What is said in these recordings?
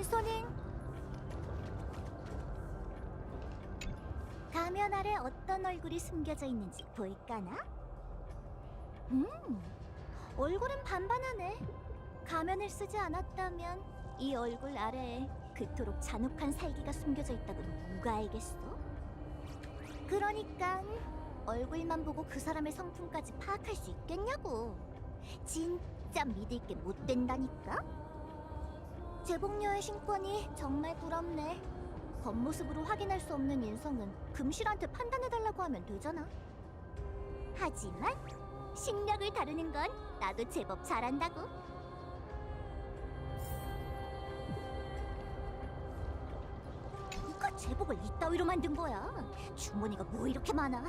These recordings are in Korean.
인선인 가면 아래 어떤 얼굴이 숨겨져 있는지 보일까나? 음, 얼굴은 반반하네. 가면을 쓰지 않았다면 이 얼굴 아래에 그토록 잔혹한 살기가 숨겨져 있다고는 누가 알겠어? 그러니까 얼굴만 보고 그 사람의 성품까지 파악할 수 있겠냐고. 진짜 믿을 게 못 된다니까? 제복녀의 신권이 정말 부럽네. 겉모습으로 확인할 수 없는 인성은 금실한테 판단해달라고 하면 되잖아. 하지만 실력을 다루는 건 나도 제법 잘한다고. 누가 제복을 이따위로 만든 거야? 주머니가 뭐 이렇게 많아?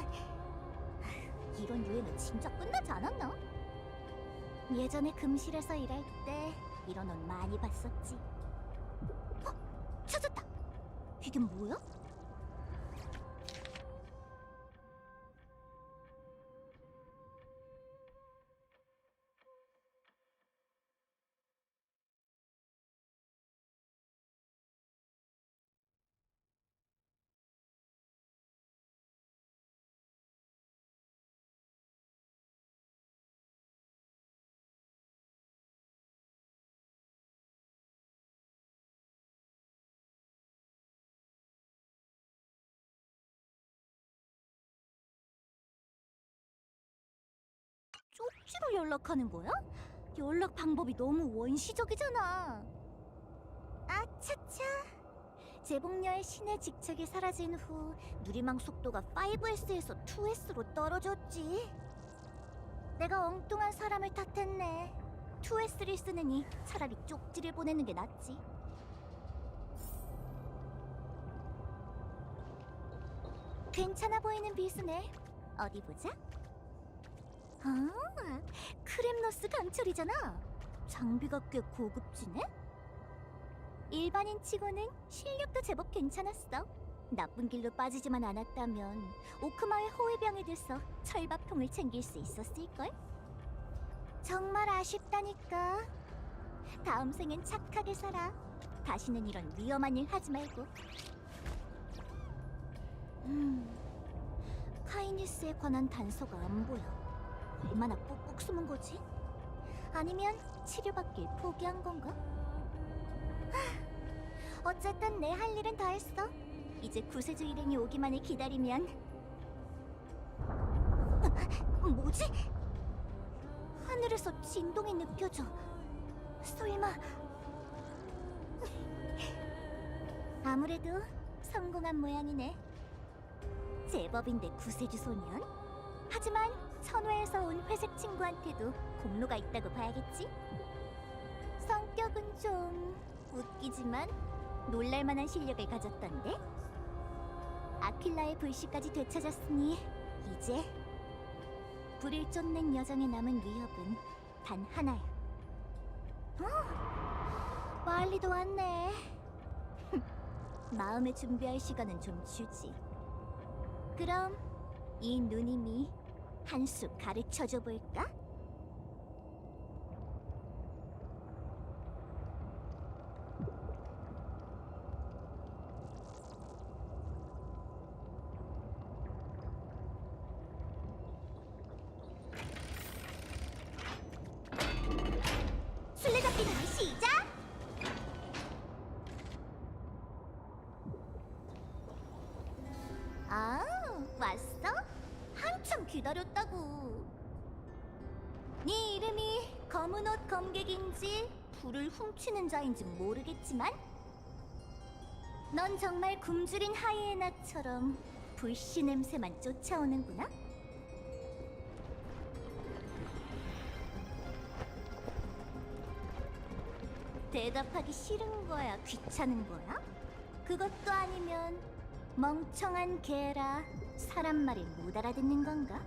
이런 유행은 진짜 끝나지 않았나? 예전에 금실에서 일할 때 이런 옷 많이 봤었지. 찾았다! 이게 뭐야? 쪽지로 연락하는 거야? 연락 방법이 너무 원시적이잖아. 아차차. 제복녀의 신의 직책이 사라진 후 누리망 속도가 5S에서 2S로 떨어졌지. 내가 엉뚱한 사람을 탓했네. 2S를 쓰느니 차라리 쪽지를 보내는 게 낫지. 괜찮아 보이는 비수네. 어디 보자. 아, 크렘너스 강철이잖아. 장비가 꽤 고급지네? 일반인 치고는 실력도 제법 괜찮았어. 나쁜 길로 빠지지만 않았다면 오크마의 호위병에 들서 철밥통을 챙길 수 있었을걸? 정말 아쉽다니까. 다음 생엔 착하게 살아. 다시는 이런 위험한 일 하지 말고. 카이니스에 관한 단서가 안 보여. 얼마나 꾹꾹 숨은 거지? 아니면 치료받길 포기한 건가? 어쨌든 내 할 일은 다 했어. 이제 구세주 일행이 오기만을 기다리면. 뭐지? 하늘에서 진동이 느껴져. 설마 아무래도 성공한 모양이네. 제법인데 구세주 소년? 하지만 천회에서 온 회색 친구한테도 공로가 있다고 봐야겠지? 성격은 좀 웃기지만 놀랄만한 실력을 가졌던데? 아킬라의 불씨까지 되찾았으니 이제 불을 쫓는 여정에 남은 위협은 단 하나야. 빨리도 왔네. 마음의 준비할 시간은 좀 주지. 그럼 이 누님이 한 수 가르쳐줘 볼까? 술래잡기는 시작! 아, 왔어? 한참 기다렸다고. 네 이름이 검은 옷 검객인지 불을 훔치는 자인지 모르겠지만 넌 정말 굶주린 하이에나처럼 불씨 냄새만 쫓아오는구나? 대답하기 싫은 거야, 귀찮은 거야? 그것도 아니면 멍청한 개라 사람 말을 못 알아듣는 건가?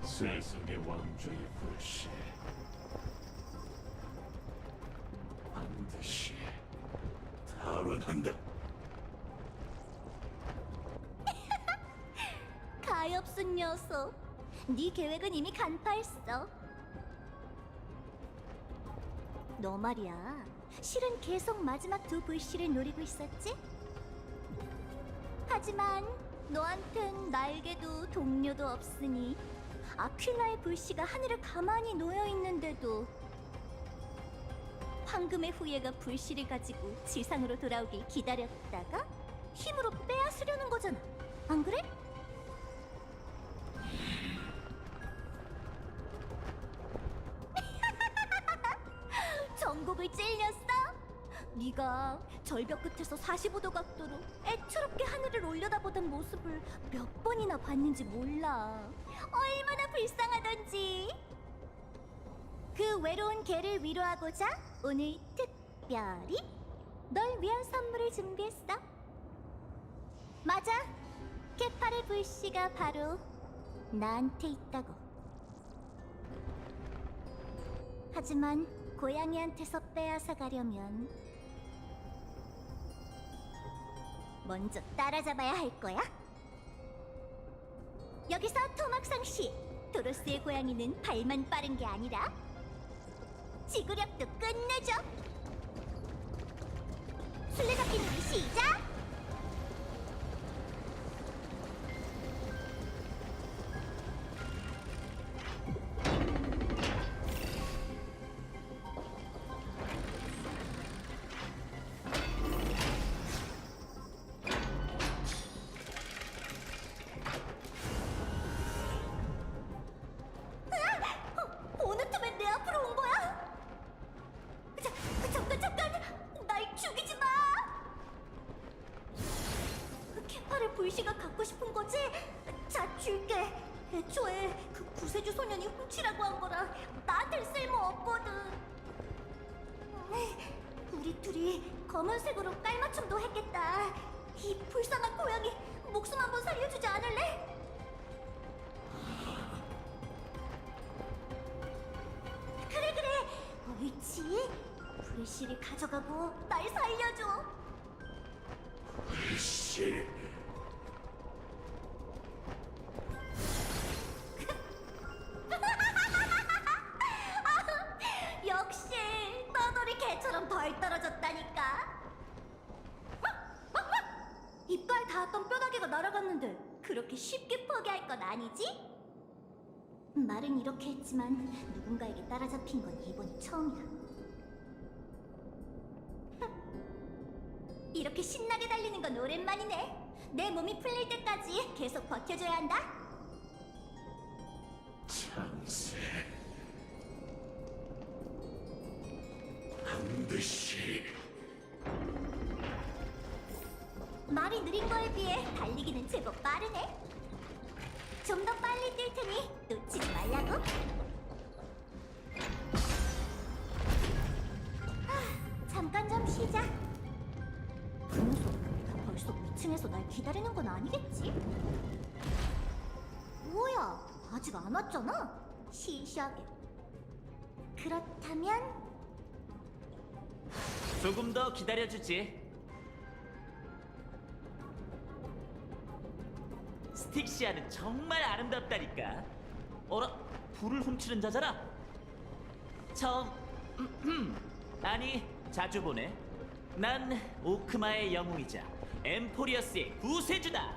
세상의 왕좌의 불씨 반드시 탈환한다. 가엾은 녀석. 네 계획은 이미 간파했어. 너 말이야. 실은 계속 마지막 두 불씨를 노리고 있었지? 하지만 너한텐 날개도 동료도 없으니 아퀴라의 불씨가 하늘에 가만히 놓여 있는데도 황금의 후예가 불씨를 가지고 지상으로 돌아오길 기다렸다가 힘으로 빼앗으려는 거잖아. 안 그래? 정곡을 찔렸어? 네가 절벽 끝에서 45도 각도로 애처롭게 하늘을 올려다보던 모습을 몇 번이나 봤는지 몰라. 얼마나 불쌍하던지. 그 외로운 개를 위로하고자 오늘 특별히 널 위한 선물을 준비했어. 맞아. 케파레 불씨가 바로 나한테 있다고. 하지만 고양이한테서 빼앗아 가려면 먼저 따라잡아야 할 거야. 여기서 토막상 씨, 도로스의 고양이는 발만 빠른 게 아니라 지구력도 끝내줘. 술래잡기 놀이 시작! 어느 틈에 내 앞으로 온 거야? 잠깐! 날 죽이지 마! 케파레 불씨가 갖고 싶은 거지? 자, 줄게. 애초에 그 구세주 소년이 훔치라고 한 거라 나한텐 쓸모 없거든. 우리 둘이 검은색으로 깔맞춤도 했겠다. 이 불쌍한 고양이 목숨 한번 살려주지 않을래? 그래. 옳지. 불씨를 가져가고 날 살려줘. 불씨. 역시 떠돌이 개처럼 덜 떨어졌다니까. 이빨 닿았던 뼈다귀가 날아갔는데 그렇게 쉽게 포기할 건 아니지? 말은 이렇게 했지만 누군가에게 따라잡힌 건 이번이 처음이야. 이렇게 신나게 달리는 건 오랜만이네. 내 몸이 풀릴 때까지 계속 버텨줘야 한다. 창세. 반드시. 말이 느린 거에 비해 달리기는 제법 빠르네. 좀 더 빨리 뛸 테니 놓치지 말라고. 잠깐 좀 쉬자. 그 녀석 벌써 위층에서 날 기다리는 건 아니겠지? 뭐야, 아직 안 왔잖아. 시시하게. 그렇다면 조금 더 기다려주지. 스틱시아는 정말 아름답다니까. 어라? 불을 훔치는 자잖아. 처음 아니, 자주 보네. 난 오크마의 영웅이자 엠포리어스의 구세주다.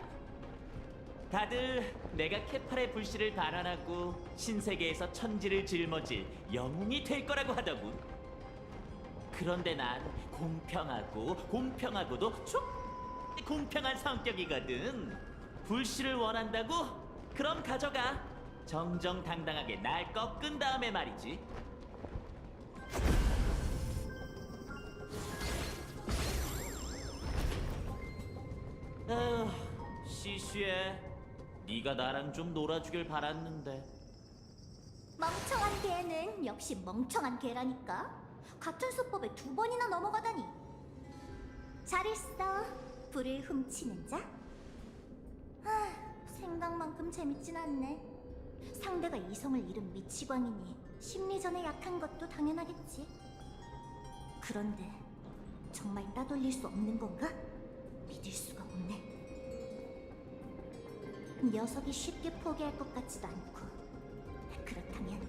다들 내가 케팔의 불씨를 발환하고 신세계에서 천지를 짊어질 영웅이 될 거라고 하더군. 그런데 난 공평하고도 좀 공평한 성격이거든. 불씨를 원한다고? 그럼 가져가. 정정당당하게 날 꺾은 다음에 말이지. 시시해. 네가 나랑 좀 놀아주길 바랐는데. 멍청한 개는 역시 멍청한 개라니까. 같은 수법에 2번이나 넘어가다니. 잘했어, 불을 훔치는 자. 생각만큼 재밌진 않네. 상대가 이성을 잃은 미치광이니 심리전에 약한 것도 당연하겠지. 그런데 정말 따돌릴 수 없는 건가? 믿을 수가 없네. 녀석이 쉽게 포기할 것 같지도 않고. 그렇다면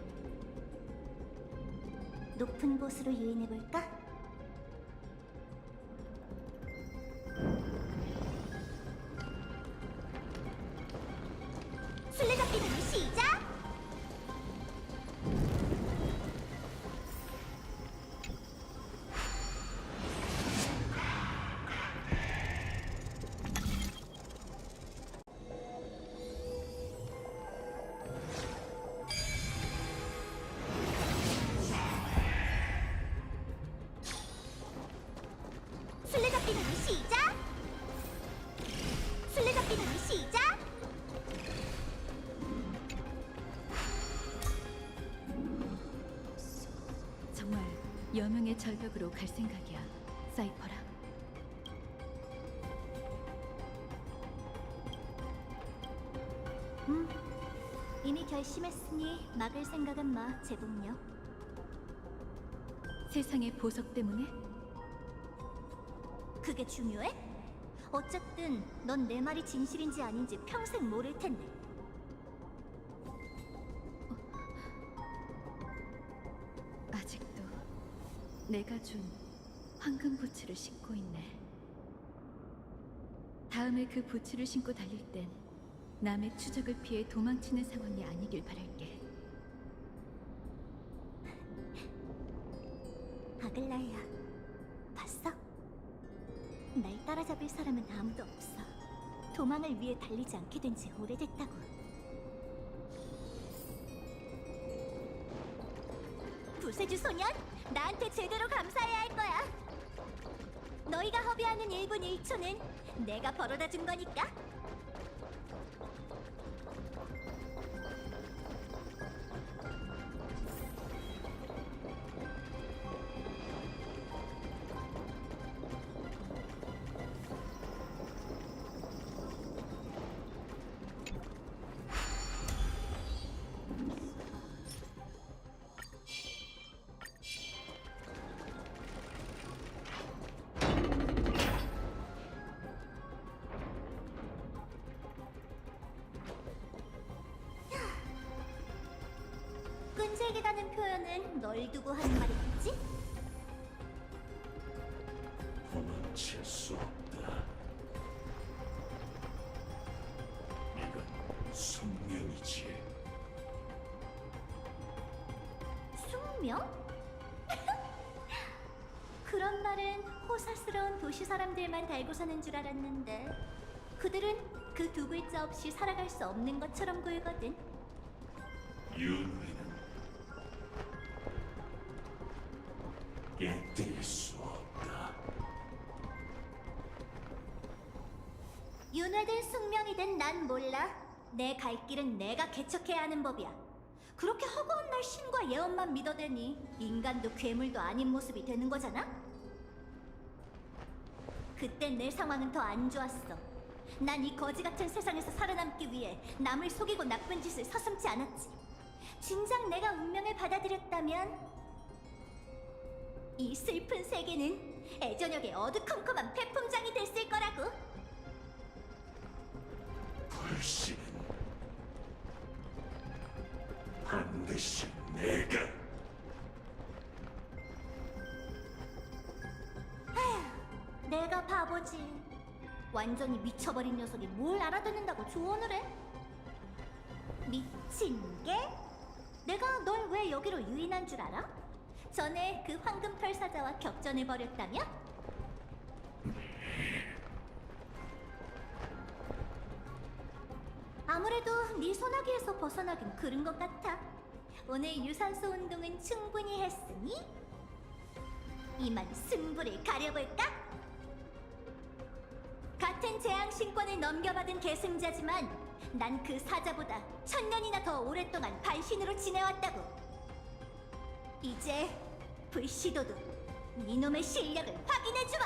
높은 곳으로 유인해볼까? 술래잡기 는 시작! 술래잡기는 시작! 술래잡기는 시작! 정말 여명의 절벽으로 갈 생각이야, 사이퍼라. 이미 결심했으니 막을 생각은 마, 제복녀. 세상의 보석 때문에? 그게 중요해? 어쨌든 넌 내 말이 진실인지 아닌지 평생 모를 텐데. 아직도 내가 준 황금 부츠를 신고 있네. 다음에 그 부츠를 신고 달릴 땐 남의 추적을 피해 도망치는 상황이 아니길 바랄게. 아글라야, 봤어? 날 따라잡을 사람은 아무도 없어. 도망을 위해 달리지 않게 된 지 오래됐다고. 구세주 소년, 나한테 제대로 감사해야 할 거야. 너희가 허비하는 1분 1초는 내가 벌어다 준 거니까. 끈질기다는 표현은 널 두고 하는 말이겠지? 도망칠 수 없다. 이건 숙명이지. 숙명? 그런 말은 호사스러운 도시 사람들만 달고 사는 줄 알았는데 그들은 그 두 글자 없이 살아갈 수 없는 것처럼 굴거든. 윤회는 깨뜨릴 수 없다. 윤회든 숙명이든 난 몰라. 내 갈 길은 내가 개척해야 하는 법이야. 그렇게 허구한 날 신과 예언만 믿어대니 인간도 괴물도 아닌 모습이 되는 거잖아? 그땐 내 상황은 더 안 좋았어. 난 이 거지 같은 세상에서 살아남기 위해 남을 속이고 나쁜 짓을 서슴지 않았지. 진작 내가 운명을 받아들였다면 이 슬픈 세계는 애저녁의 어두컴컴한 폐품장이 됐을 거라고. 불씨는 반드시 내가 내가 바보지. 완전히 미쳐버린 녀석이 뭘 알아듣는다고 조언을 해? 미친 게? 내가 널 왜 여기로 유인한 줄 알아? 전에 그 황금털 사자와 격전해버렸다며? 아무래도 네 소나기에서 벗어나긴 그른 것 같아. 오늘 유산소 운동은 충분히 했으니 이만 승부를 가려볼까? 같은 재앙신권을 넘겨받은 계승자지만 난 그 사자보다 1000년이나 더 오랫동안 반신으로 지내왔다고. 이제 불시도도 이놈의 실력을 확인해주마!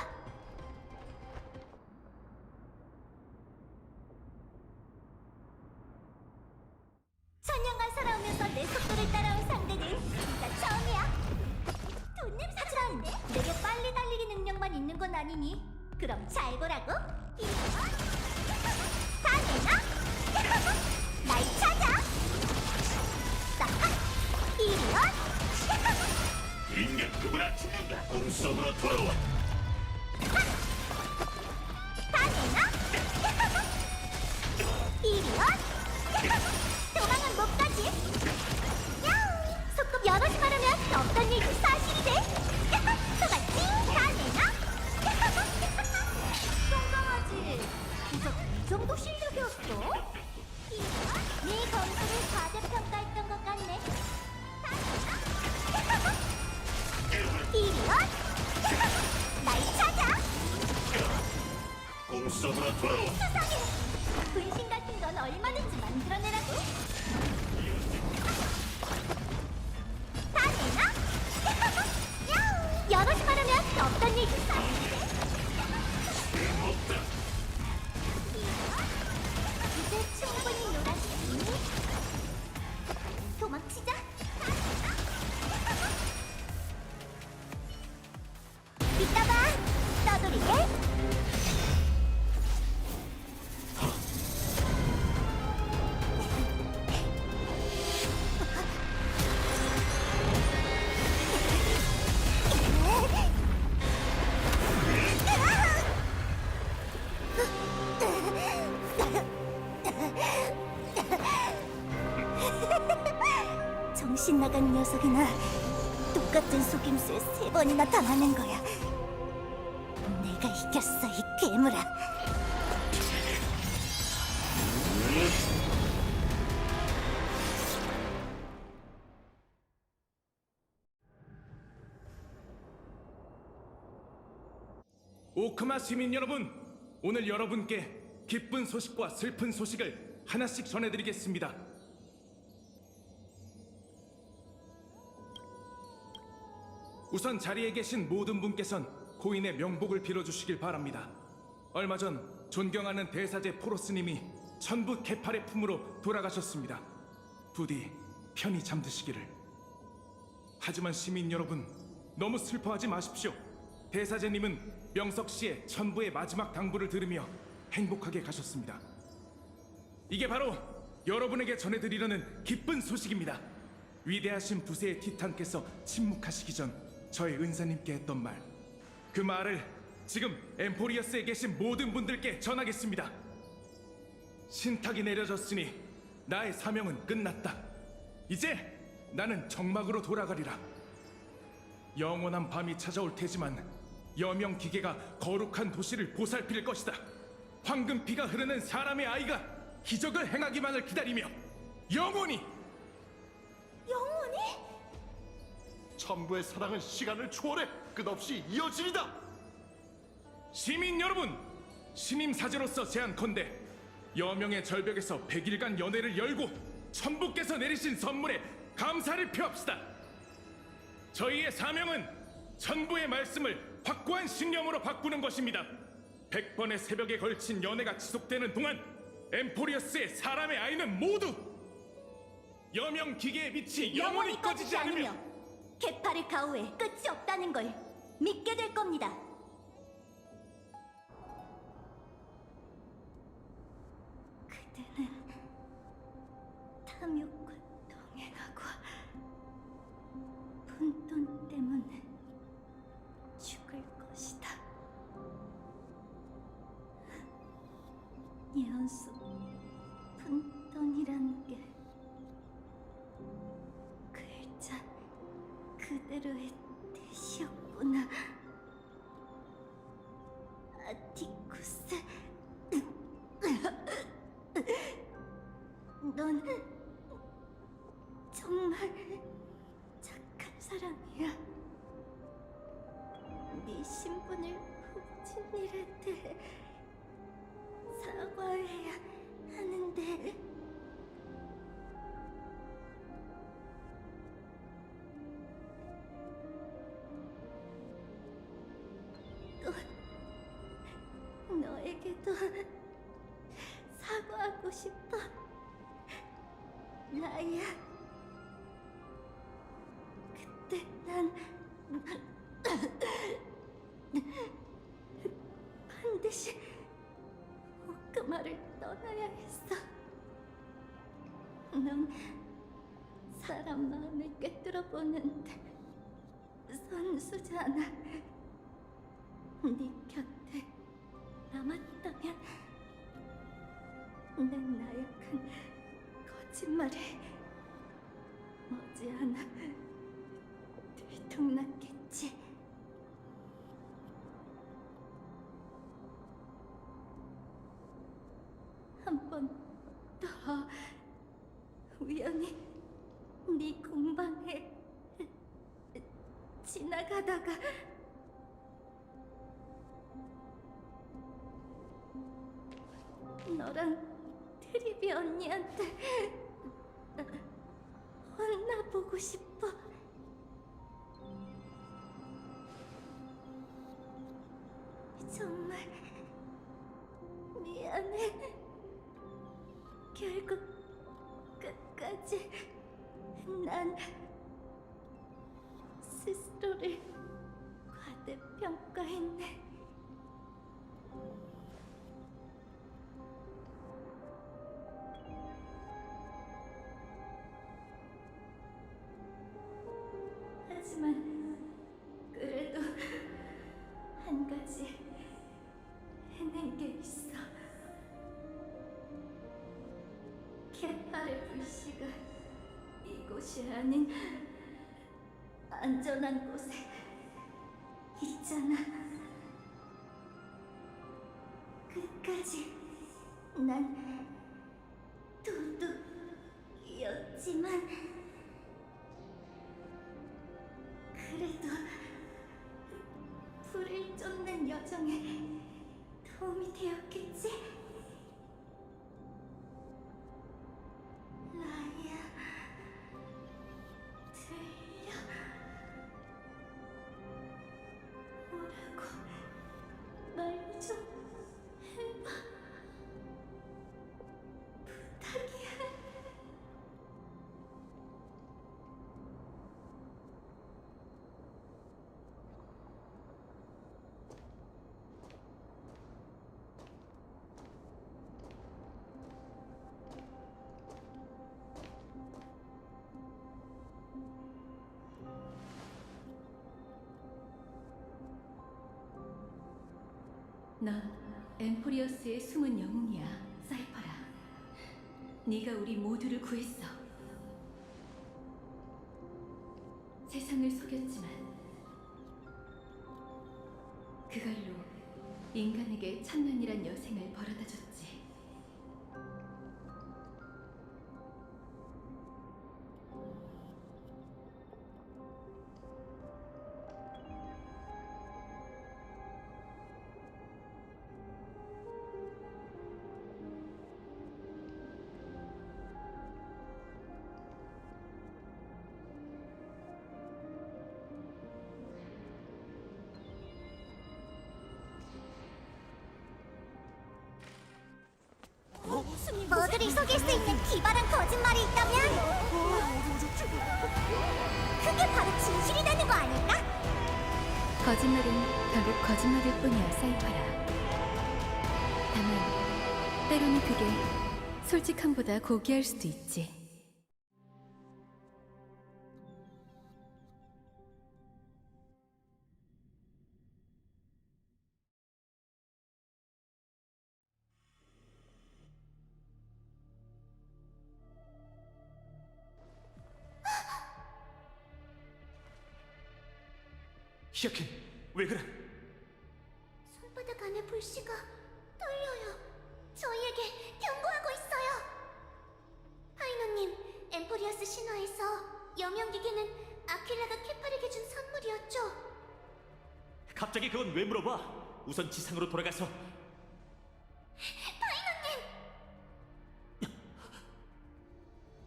천년간 살아오면서 내 속도를 따라온 상대는 네가 처음이야. 돈 냄새 나는데? 내게 빨리 달리기 능력만 있는 건 아니니 그럼 잘 보라고. 다 내놔? 날 찾아. 이리온. 꿈속으로 돌아와. 다 내놔? 이리 와! 도망은 못 가지! 야우! 소꿉 여럿이 말하면 없던 일도 사실이 돼! 소같이 다 내놔? 똥강아지, 이거 이 정도 실력이었어? 이리 와! 네 검수를 과대평가했던 것 같네. 다 내놔? 이리 와! 날 찾아! 꿈속으로 돌아와. 세상에! 분신 같은 건 얼마든지 만들어내라고! 다 내놔? 야우! 여럿이 말하면 없던 일도 사실이네! 이제 충분히 놀았으니 도망치자! 이따 봐! 떠돌이게! 정신 나간 녀석이나 똑같은 속임수에 3번이나 당하는 거야. 내가 이겼어, 이 괴물아. 오크마 시민 여러분, 오늘 여러분께 기쁜 소식과 슬픈 소식을 하나씩 전해드리겠습니다. 우선 자리에 계신 모든 분께선 고인의 명복을 빌어주시길 바랍니다. 얼마 전 존경하는 대사제 포로스님이 전부 개팔의 품으로 돌아가셨습니다. 부디 편히 잠드시기를. 하지만 시민 여러분, 너무 슬퍼하지 마십시오. 대사제님은 명석 씨의 전부의 마지막 당부를 들으며 행복하게 가셨습니다. 이게 바로 여러분에게 전해드리려는 기쁜 소식입니다. 위대하신 부세의 티탄께서 침묵하시기 전 저의 은사님께 했던 말, 그 말을 지금 엠포리어스에 계신 모든 분들께 전하겠습니다. 신탁이 내려졌으니 나의 사명은 끝났다. 이제 나는 정막으로 돌아가리라. 영원한 밤이 찾아올 테지만 여명 기계가 거룩한 도시를 보살필 것이다. 황금피가 흐르는 사람의 아이가 기적을 행하기만을 기다리며 영원히 천부의 사랑은 시간을 초월해 끝없이 이어지리다. 시민 여러분, 신임 사제로서 제안컨대 여명의 절벽에서 100일간 연회를 열고 천부께서 내리신 선물에 감사를 표합시다. 저희의 사명은 천부의 말씀을 확고한 신념으로 바꾸는 것입니다. 100번의 새벽에 걸친 연회가 지속되는 동안 엠포리어스의 사람의 아이는 모두 여명 기계의 빛이 영원히 꺼지지 않으며 개파를 가호해 끝이 없다는 걸 믿게 될 겁니다. 그대는 탐욕과 동행하고 분돈 때문에 죽을 것이다. 예언수 분돈이라는 게 글자 그대로의 뜻이었구나. 아티쿠스, 넌 정말 착한 사람이야. 네 신분을 훔친 일에 대해 사과해야 하는데 너에게도 사과하고 싶어, 라이야. 그때 난 반드시 오크마를 떠나야 했어. 넌 사람 마음을 꿰뚫어 보는데 선수잖아. 네 곁에 남았다면 내 나약한 거짓말에 머지않아 들통났겠지. 한 번 더 우연히 네 공방에 지나가다가 너랑 트리비 언니한테 혼나보고 싶어. 정말 미안해. 결국 끝까지 난 스스로를 과대평가했네. 하지만 그래도 한 가지 해낸 게 있어. 케파레 불씨가 이곳이 아닌 안전한 곳에 있잖아. 끝까지 난 도둑이었지만 그래도 불을 쫓는 여정에 도움이 되었겠지? 라이야, 들려? 뭐라고 말 좀 해봐. 부탁이야. 넌 엠포리어스의 숨은 영웅이야, 사이퍼라. 네가 우리 모두를 구했어. 세상을 속였지만 그걸로 인간에게 천년이란 여생을 벌어다줬지. 너들이 속일 수 있는 기발한 거짓말이 있다면 그게 바로 진실이라는 거 아닐까? 거짓말은 결국 거짓말일 뿐이야, 사이퍼라. 다만 때로는 그게 솔직함보다 고귀할 수도 있지. 히어킨, 왜 그래? 손바닥 안에 불씨가 떨려요. 저희에게 경고하고 있어요. 하이노님, 엠포리어스 신화에서 여명기계는 아퀴라가 케팔에게 준 선물이었죠. 갑자기 그건 왜 물어봐? 우선 지상으로 돌아가서. 하이노님!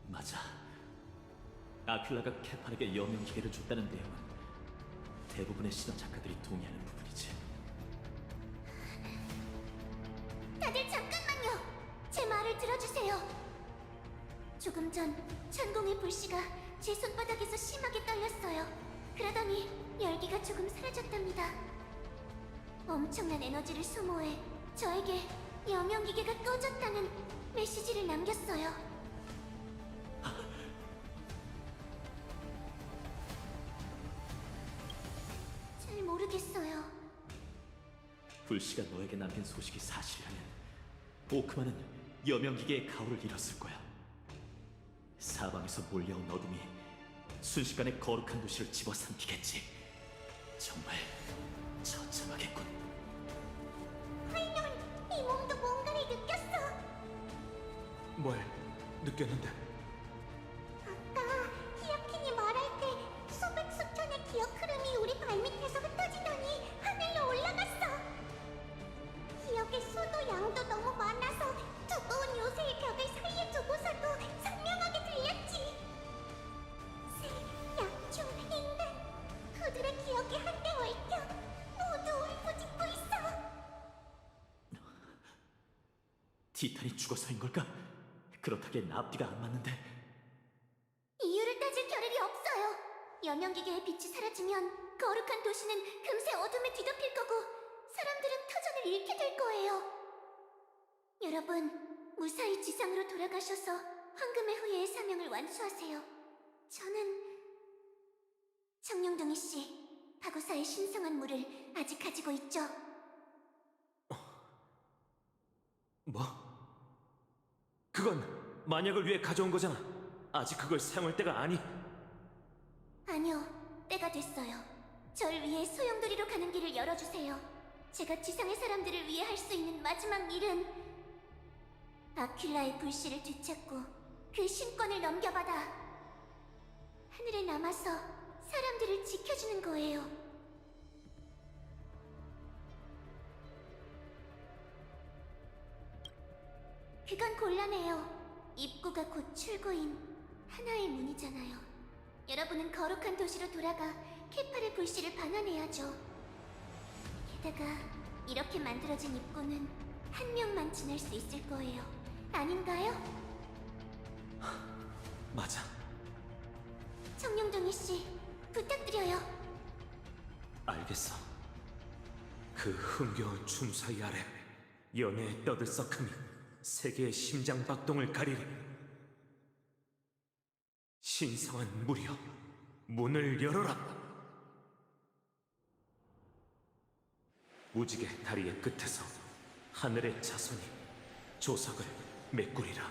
맞아. 아퀴라가 케팔에게 여명기계를 줬다는 내용은 대부분의 실험 작가들이 동의하는 부분이지. 다들 잠깐만요. 제 말을 들어주세요. 조금 전 천공의 불씨가 제 손바닥에서 심하게 떨렸어요. 그러더니 열기가 조금 사라졌답니다. 엄청난 에너지를 소모해 저에게 여명기계가 꺼졌다는 메시지를 남겼어요. 불씨가 너에게 남긴 소식이 사실이라면 오크만은 여명기계의 가호를 잃었을 거야. 사방에서 몰려온 어둠이 순식간에 거룩한 도시를 집어삼키겠지. 정말 처참하겠군. 이 몸도 뭔가를 느꼈어. 뭘 느꼈는데? 아까 히아킨이 말할 때 수백 수천의 기억 흐름이 우리 발밑에서 흩어지더니 하늘로 올라갔어. 기억의 수도 양도 너무 많아서 두꺼운 요새의 벽을 사이에 두고서도 선명하게 들렸지. 새, 약초, 인간 그들의 기억이 한데 얽혀 모두 울부짖고 있어. 티탄이 죽어서인 걸까? 그렇다기엔 앞뒤가 안 맞는데. 이유를 따질 겨를이 없어요. 여명기계의 빛이 사라지면 거룩한 도시는 금세 어둠에 뒤덮일 거고 사람들은 터전을 잃게 될 거예요. 여러분, 무사히 지상으로 돌아가셔서 황금의 후예의 사명을 완수하세요. 저는 청룡둥이 씨, 바구사의 신성한 물을 아직 가지고 있죠? 뭐? 그건 만약을 위해 가져온 거잖아. 아직 그걸 사용할 때가 아니. 아니요, 때가 됐어요. 절 위해 소용돌이로 가는 길을 열어주세요. 제가 지상의 사람들을 위해 할 수 있는 마지막 일은 아킬라의 불씨를 되찾고 그 신권을 넘겨받아 하늘에 남아서 사람들을 지켜주는 거예요. 그건 곤란해요. 입구가 곧 출구인 하나의 문이잖아요. 여러분은 거룩한 도시로 돌아가 케팔의 불씨를 반환해야죠. 게다가 이렇게 만들어진 입구는 한 명만 지날 수 있을 거예요. 아닌가요? 맞아. 청룡둥이 씨, 부탁드려요. 알겠어. 그 흥겨운 춤사위 아래 연애의 떠들썩함이 세계의 심장박동을 가리리. 신성한 물이여, 문을 열어라. 무지개 다리의 끝에서 하늘의 자손이 조석을 메꾸리라.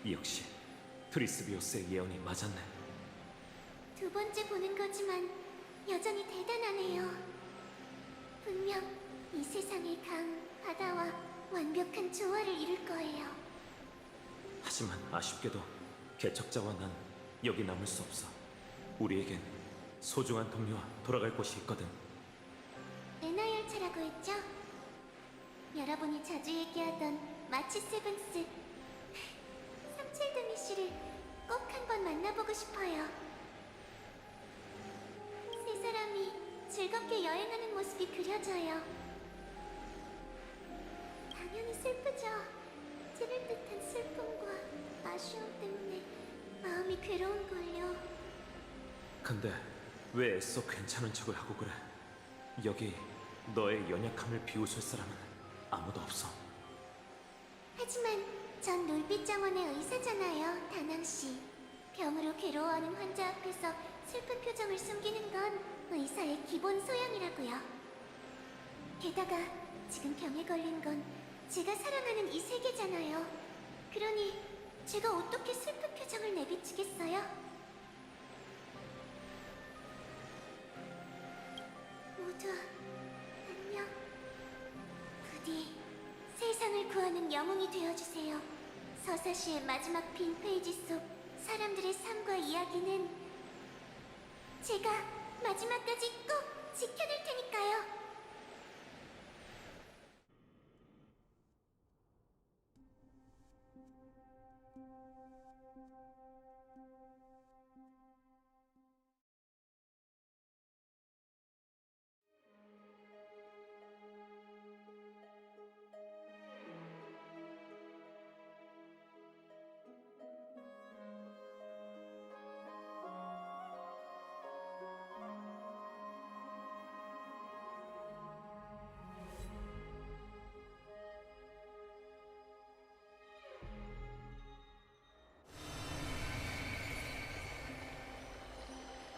역시 트리스비오스의 예언이 맞았네. 두 번째 보는 거지만 여전히 대단하네요. 분명 이 세상의 강, 바다와 완벽한 조화를 이룰 거예요. 하지만 아쉽게도 개척자와 난 여기 남을 수 없어. 우리에겐 소중한 동료와 돌아갈 곳이 있거든. 레나 열차라고 했죠? 여러분이 자주 얘기하던 마치 세븐스 37등이 씨를 꼭 한번 만나보고 싶어요. 세 사람이 즐겁게 여행하는 모습이 그려져요. 당연히 슬프죠. 찌를 듯한 슬픔과 아쉬움 때문에 마음이 괴로운걸요. 근데 왜 애써 괜찮은 척을 하고 그래? 여기 너의 연약함을 비웃을 사람은 아무도 없어. 하지만 전 놀빛 정원의 의사잖아요, 다낭씨. 병으로 괴로워하는 환자 앞에서 슬픈 표정을 숨기는 건 의사의 기본 소양이라고요. 게다가 지금 병에 걸린 건 제가 사랑하는 이 세계잖아요. 그러니 제가 어떻게 슬픈 표정을 내비치겠어요? 모두 안녕. 부디 세상을 구하는 영웅이 되어주세요. 서사시의 마지막 빈 페이지 속 사람들의 삶과 이야기는 제가 마지막까지 꼭 지켜낼 테니까요.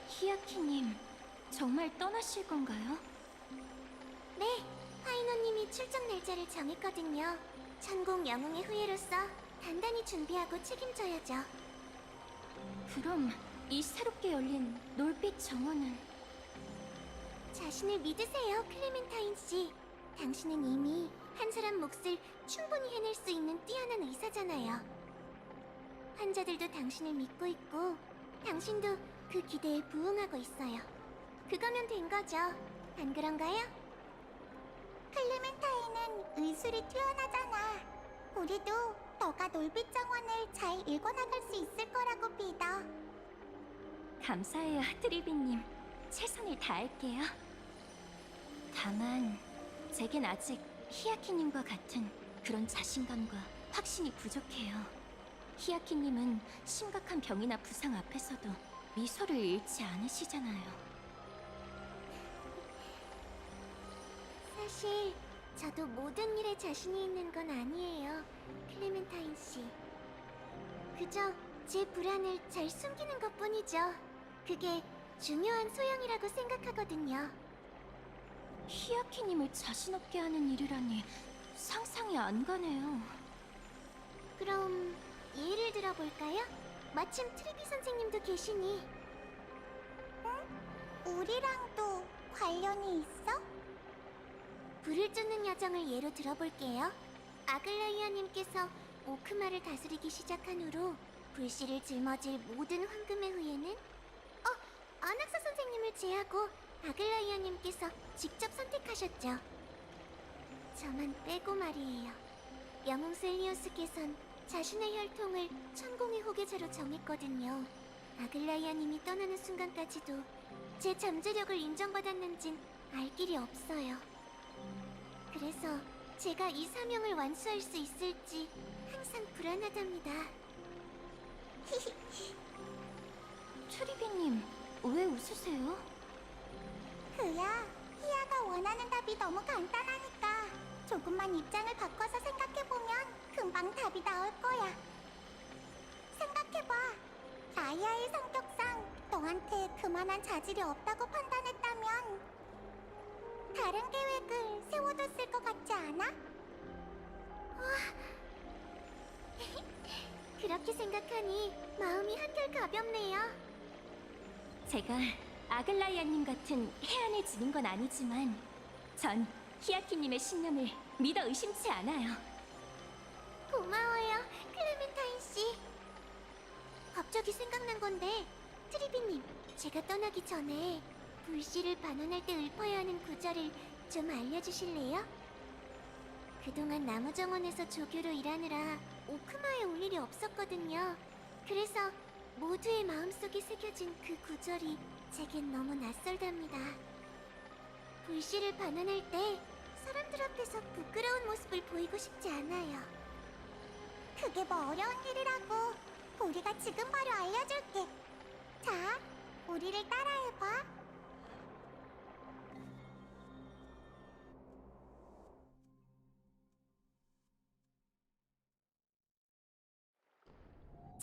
히아키님, 정말 떠나실 건가요? 네, 파이너님이 출정 날짜를 정했거든요. 천공 영웅의 후예로서 단단히 준비하고 책임져야죠. 그럼 이 새롭게 열린 놀빛 정원은 자신을 믿으세요, 클레멘타인 씨. 당신은 이미 한 사람 몫을 충분히 해낼 수 있는 뛰어난 의사잖아요. 환자들도 당신을 믿고 있고, 당신도 그 기대에 부응하고 있어요. 그거면 된 거죠. 안 그런가요? 클레멘타인은 의술이 뛰어나잖아. 우리도 너가 놀빛 정원을 잘 읽어나갈 수 있을 거라고 믿어. 감사해요, 트리비님. 최선을 다할게요. 다만 제겐 아직 히아키님과 같은 그런 자신감과 확신이 부족해요. 히아키님은 심각한 병이나 부상 앞에서도 미소를 잃지 않으시잖아요. 사실 저도 모든 일에 자신이 있는 건 아니에요, 클레멘타인 씨. 그저 제 불안을 잘 숨기는 것뿐이죠. 그게 중요한 소양이라고 생각하거든요. 히아키님을 자신 없게 하는 일이라니 상상이 안 가네요. 그럼 예를 들어볼까요? 마침 트리비 선생님도 계시니. 응? 우리랑도 관련이 있어? 불을 쫓는 여정을 예로 들어볼게요. 아글라이아님께서 오크마를 다스리기 시작한 후로 불씨를 짊어질 모든 황금의 후예는 아낙사 선생님을 제하고 아글라이아님께서 직접 선택하셨죠. 저만 빼고 말이에요. 영웅 셀리오스께선 자신의 혈통을 천공의 호계자로 정했거든요. 아글라이아님이 떠나는 순간까지도 제 잠재력을 인정받았는진 알 길이 없어요. 그래서 제가 이 사명을 완수할 수 있을지 항상 불안하답니다. 트리비님, 왜 웃으세요? 그야, 히아가 원하는 답이 너무 간단하니까 조금만 입장을 바꿔서 생각해보면 금방 답이 나올 거야. 생각해봐. 라이아의 성격상 너한테 그만한 자질이 없다고 판단했다면 다른 계획을 세워뒀을 것 같지 않아? 그렇게 생각하니 마음이 한결 가볍네요. 제가 아글라이아님 같은 해안을 지닌 건 아니지만 전 히아키님의 신념을 믿어 의심치 않아요. 고마워요, 클레멘타인 씨. 갑자기 생각난 건데, 트리비님, 제가 떠나기 전에 불씨를 반환할 때 읊어야 하는 구절을 좀 알려주실래요? 그동안 나무정원에서 조교로 일하느라 오크마에 올 일이 없었거든요. 그래서 모두의 마음속에 새겨진 그 구절이 제겐 너무 낯설답니다. 불씨를 반환할 때 사람들 앞에서 부끄러운 모습을 보이고 싶지 않아요. 그게 뭐 어려운 일이라고. 우리가 지금 바로 알려줄게. 자, 우리를 따라해봐.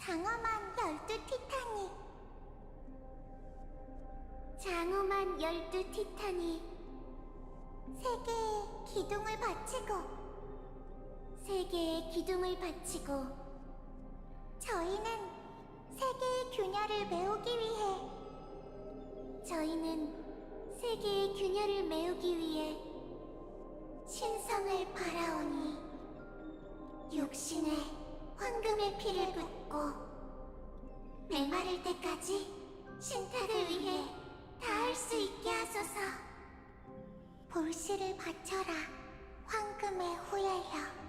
장엄한 12티타니. 장엄한 12티타니. 세계의 기둥을 바치고 세계의 기둥을 바치고 저희는 세계의 균열을 메우기 위해 세계의 균열을 메우기 위해 신성을 바라오니 육신에 황금의 피를 붓고 메마를 때까지 신탁을 위해 닿을 수 있게 하소서. 볼씨를 바쳐라, 황금의 후예여.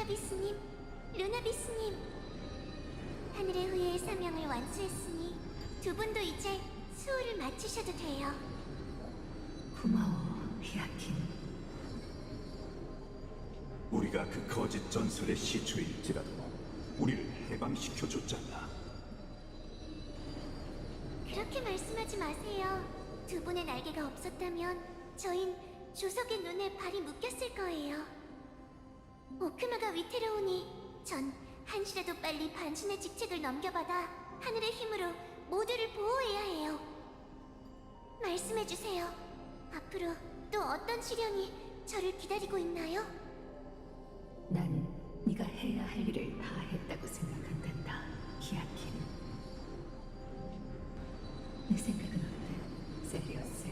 루나비스님, 루나비스님. 하늘의 후예의 사명을 완수했으니 두 분도 이제 수호를 마치셔도 돼요. 고마워, 히아킨. 우리가 그 거짓 전설의 시초일지라도 우리를 해방시켜줬잖아. 그렇게 말씀하지 마세요. 두 분의 날개가 없었다면 저흰 조석의 눈에 발이 묶였을 거예요. 오크마가 위태로우니 전 한시라도 빨리 반신의 직책을 넘겨받아 하늘의 힘으로 모두를 보호해야 해요. 말씀해주세요. 앞으로 또 어떤 시련이 저를 기다리고 있나요? 난 네가 해야 할 일을 다 했다고 생각한단다, 히아킨. 내 생각은 어때, 세리어스?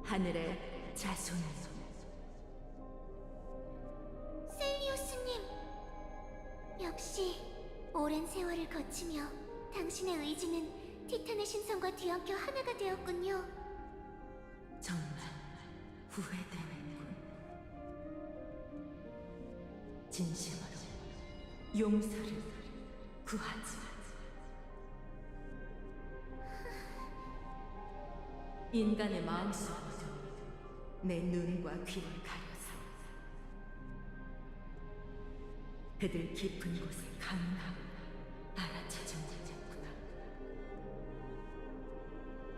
하늘의 자손. 셀리오스님! 역시 오랜 세월을 거치며 당신의 의지는 티탄의 신성과 뒤엉켜 하나가 되었군요. 정말 후회되는군. 진심으로 용서를 구하지. 인간의 마음속으로 내 눈과 귀를 가려서 그들 깊은 곳에 강하고 알아채정되었구나.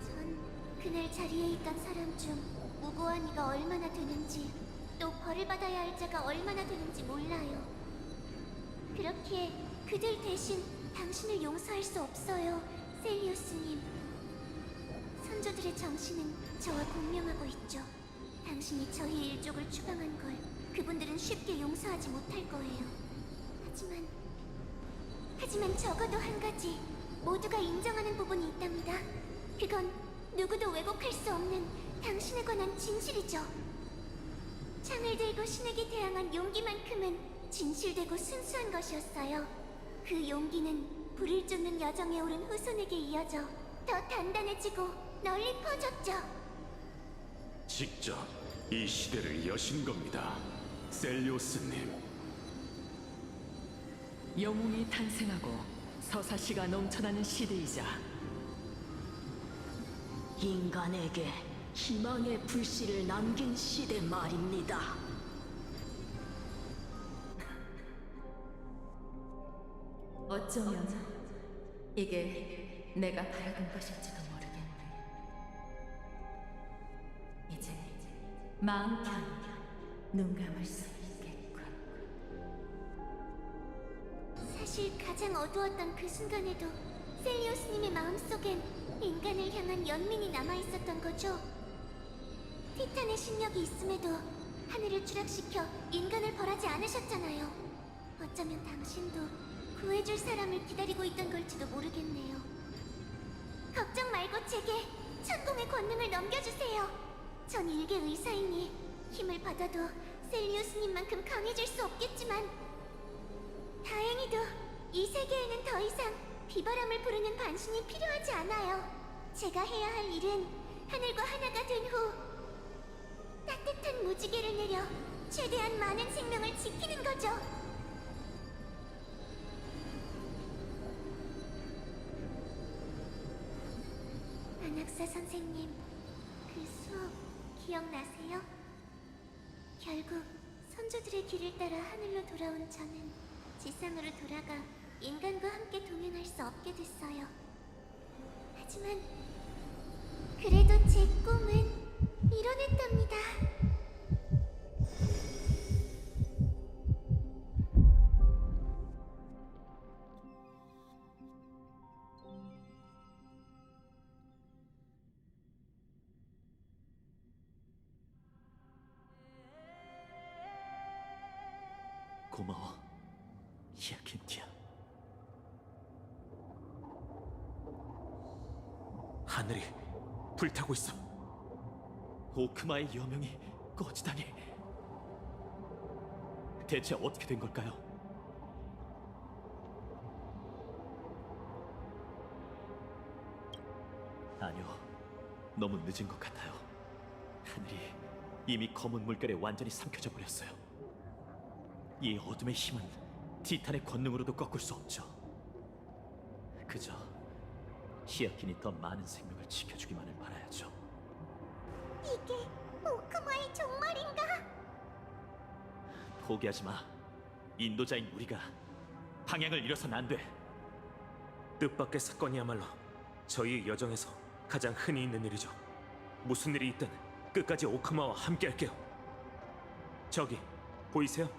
전 그날 자리에 있던 사람 중 무고한 이가 얼마나 되는지 또 벌을 받아야 할 자가 얼마나 되는지 몰라요. 그렇기에 그들 대신 당신을 용서할 수 없어요, 셀리우스님. 선조들의 정신은 저와 공명하고 있죠. 당신이 저희 일족을 추방한 걸 그분들은 쉽게 용서하지 못할 거예요. 하지만 적어도 한 가지 모두가 인정하는 부분이 있답니다. 그건 누구도 왜곡할 수 없는 당신에 관한 진실이죠. 창을 들고 신에게 대항한 용기만큼은 진실되고 순수한 것이었어요. 그 용기는 불을 쫓는 여정에 오른 후손에게 이어져 더 단단해지고 널리 퍼졌죠. 직접 이 시대를 여신 겁니다, 셀리오스님. 영웅이 탄생하고 서사시가 넘쳐나는 시대이자 인간에게 희망의 불씨를 남긴 시대 말입니다. 어쩌면 이게 내가 바라던 것일지도 모르겠네. 이제 마음 편히 눈 감을 수 있겠군. 사실 가장 어두웠던 그 순간에도 셀리오스님의 마음속엔 인간을 향한 연민이 남아있었던 거죠. 티탄의 신력이 있음에도 하늘을 추락시켜 인간을 벌하지 않으셨잖아요. 어쩌면 당신도 구해줄 사람을 기다리고 있던 걸지도 모르겠네요. 걱정 말고 제게 천공의 권능을 넘겨주세요. 전 일개 의사이니 힘을 받아도 셀리우스님만큼 강해질 수 없겠지만 다행히도 이 세계에는 더 이상 비바람을 부르는 반신이 필요하지 않아요. 제가 해야 할 일은 하늘과 하나가 된 후 따뜻한 무지개를 내려 최대한 많은 생명을 지키는 거죠. 안학사 선생님, 그 수업 기억나세요? 결국 선조들의 길을 따라 하늘로 돌아온 저는 지상으로 돌아가 인간과 함께 동행할 수 없게 됐어요. 하지만 그래도 제 꿈은 이뤄냈답니다. 고마워, 히아킨티아. 하늘이 불타고 있어. 오크마의 여명이 꺼지다니. 대체 어떻게 된 걸까요? 아니요, 너무 늦은 것 같아요. 하늘이 이미 검은 물결에 완전히 삼켜져 버렸어요. 이 어둠의 힘은 티탄의 권능으로도 꺾을 수 없죠. 그저 히아킨이 더 많은 생명을 지켜주기만을 바라야죠. 이게 오크마의 종말인가? 포기하지 마. 인도자인 우리가 방향을 잃어선 안 돼. 뜻밖의 사건이야말로 저희의 여정에서 가장 흔히 있는 일이죠. 무슨 일이 있든 끝까지 오크마와 함께할게요. 저기 보이세요?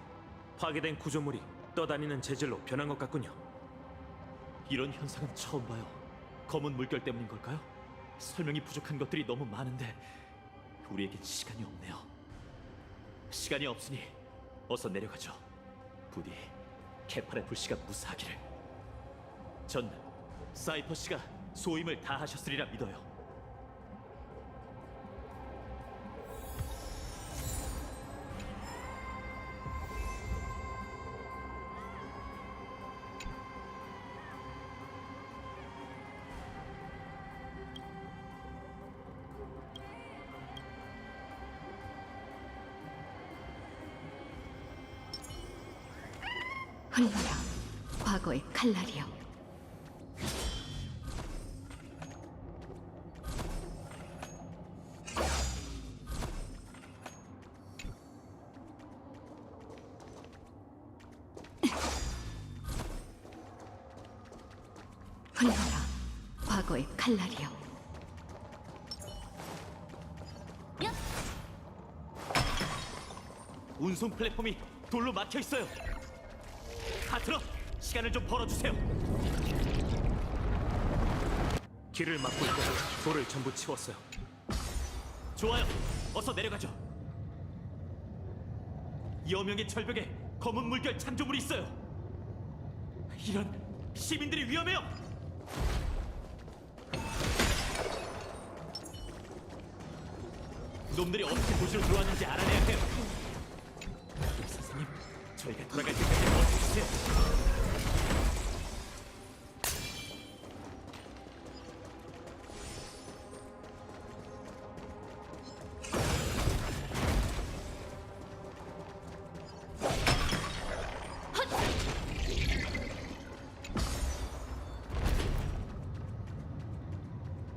파괴된 구조물이 떠다니는 재질로 변한 것 같군요. 이런 현상은 처음 봐요. 검은 물결 때문인 걸까요? 설명이 부족한 것들이 너무 많은데 우리에겐 시간이 없네요. 시간이 없으니 어서 내려가죠. 부디 케팔의 불씨가 무사하기를. 전 사이퍼 씨가 소임을 다 하셨으리라 믿어요. 흘러라, 과거의 칼날이여. 흘러라, 과거의 칼날이여. 운송 플랫폼이 돌로 막혀 있어요. 하트러, 시간을 좀 벌어주세요. 길을 막고 있던 돌을 전부 치웠어요. 좋아요. 어서 내려가죠. 여명의 절벽에 검은 물결 창조물이 있어요. 이런 시민들이 위험해요. 놈들이 어떻게 도시로 들어왔는지 알아내야 해요. 선생님, 저희가 돌아갈 때까지 버텨주세요.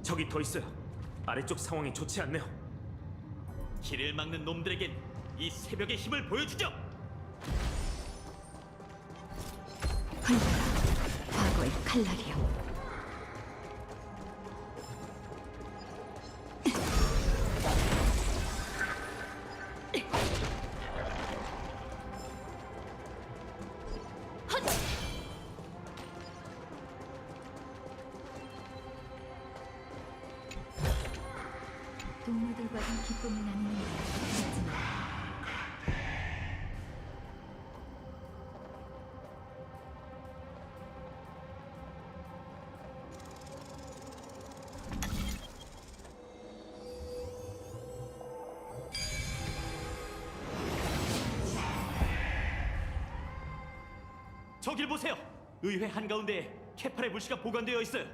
저기 더 있어요. 아래쪽 상황이 좋지 않네요. 길을 막는 놈들에겐 이 새벽의 힘을 보여주죠. 흘러라, 과거의 칼날이여. 동료들과는 기쁨을 나누는 데 잊지 마. 저길 보세요. 의회 한가운데에 케팔의 불씨가 보관되어 있어요.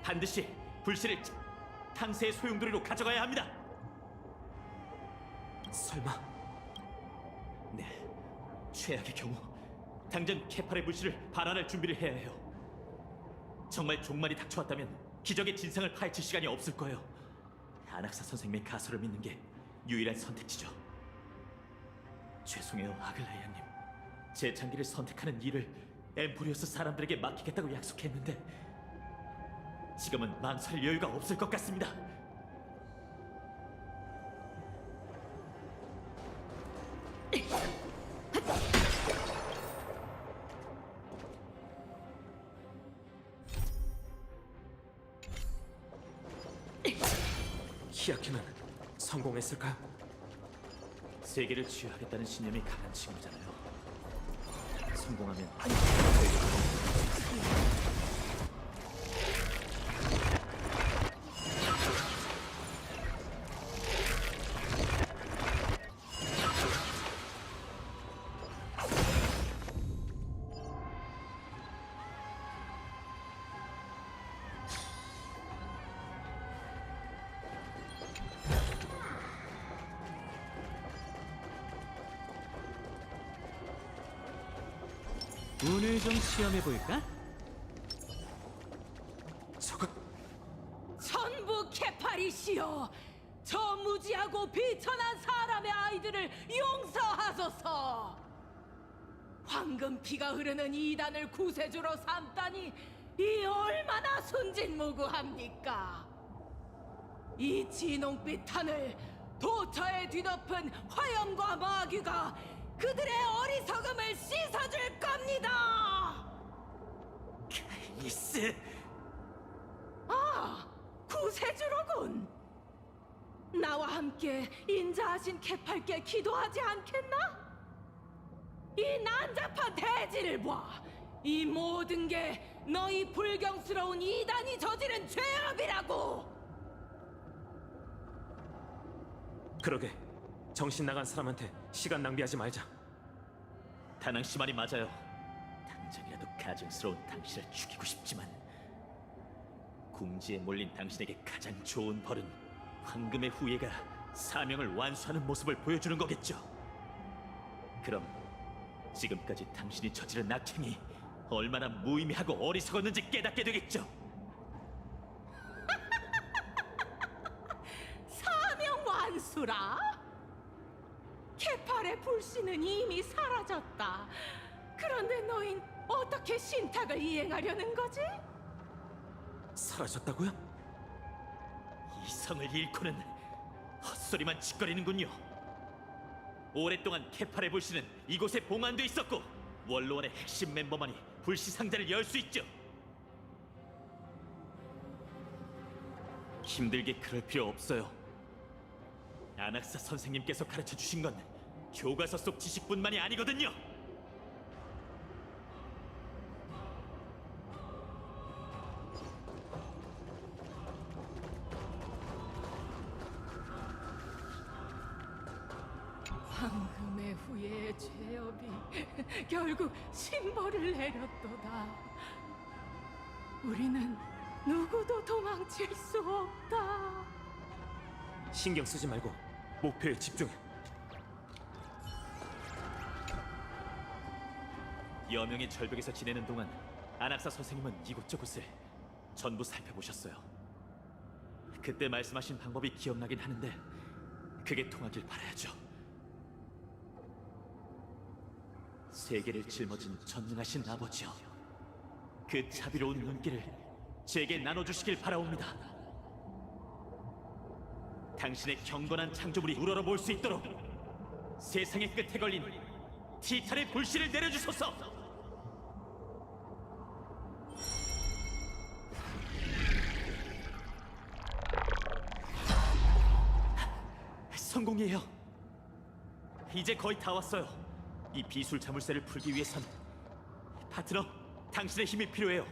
반드시 불씨를 탕세의 소용돌이로 가져가야 합니다. 설마 네, 최악의 경우 당장 케팔의 불씨를 발환할 준비를 해야 해요. 정말 종말이 닥쳐왔다면 기적의 진상을 파헤칠 시간이 없을 거예요. 아낙사 선생님의 가설을 믿는 게 유일한 선택지죠. 죄송해요, 아글라이아님. 제 장기를 선택하는 일을 엠포리오스 사람들에게 맡기겠다고 약속했는데 지금은 망설일 여유가 없을 것 같습니다. 히아키는 성공했을까요? 세계를 치유하겠다는 신념이 강한 친구잖아요. 성공하면 운을 좀 시험해 볼까? 저건 전부 케파리시여, 저 무지하고 비천한 사람의 아이들을 용서하소서. 황금 피가 흐르는 이단을 구세주로 삼다니 이 얼마나 순진무구합니까? 이 진홍빛 하늘, 도처에 뒤덮은 화염과 마귀가 그들의 어리석음을 씻어줄 겁니다. 이스! 아, 구세주로군. 나와 함께 인자하신 케팔께 기도하지 않겠나? 이 난잡한 대지를 봐. 이 모든 게 너희 불경스러운 이단이 저지른 죄업이라고. 그러게. 정신 나간 사람한테 시간 낭비하지 말자. 다낭 씨 말이 맞아요. 당장이라도 가증스러운 당신을 죽이고 싶지만 궁지에 몰린 당신에게 가장 좋은 벌은 황금의 후예가 사명을 완수하는 모습을 보여주는 거겠죠. 그럼 지금까지 당신이 저지른 악행이 얼마나 무의미하고 어리석었는지 깨닫게 되겠죠. 사명 완수라? 케팔의 불씨는 이미 사라졌다. 그런데 너흰 어떻게 신탁을 이행하려는 거지? 사라졌다고요? 이 성을 잃고는 헛소리만 짓거리는군요. 오랫동안 케팔의 불씨는 이곳에 봉안돼 있었고 원로원의 핵심 멤버만이 불씨 상자를 열 수 있죠. 힘들게 그럴 필요 없어요. 아낙사 선생님께서 가르쳐 주신 건 교과서 속 지식뿐만이 아니거든요. 황금의 후예의 죄업이 결국 신벌을 내렸도다. 우리는 누구도 도망칠 수 없다. 신경 쓰지 말고 목표에 집중해. 여명의 절벽에서 지내는 동안 아낙사 선생님은 이곳저곳을 전부 살펴보셨어요. 그때 말씀하신 방법이 기억나긴 하는데 그게 통하길 바라야죠. 세계를 짊어진 전능하신 아버지여, 그 자비로운 눈길을 제게 나눠주시길 바라옵니다. 당신의 경건한 창조물이 우러러볼 수 있도록 세상의 끝에 걸린 티탄의 불씨를 내려주소서. 성공이에요. 이제 거의 다 왔어요. 이 비술 자물쇠를 풀기 위해선 파트너, 당신의 힘이 필요해요.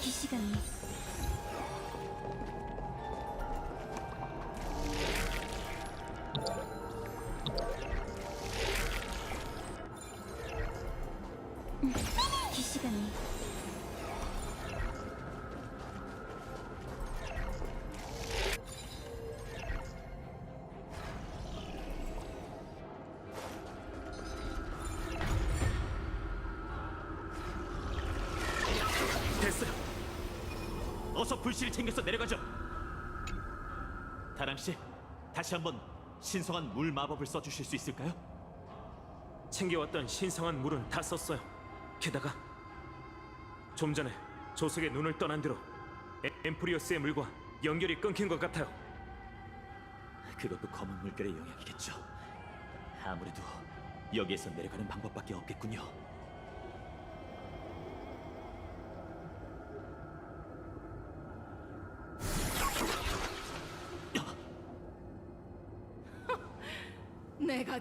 이 시간이 이 시간이 됐어요. 어서 불씨를 챙겨서 내려가죠. 다랑 씨, 다시 한번 신성한 물 마법을 써주실 수 있을까요? 챙겨왔던 신성한 물은 다 썼어요. 게다가 좀 전에 조석의 눈을 떠난 뒤로 엠프리어스의 물과 연결이 끊긴 것 같아요. 그것도 검은 물결의 영향이겠죠. 아무래도 여기에서 내려가는 방법밖에 없겠군요.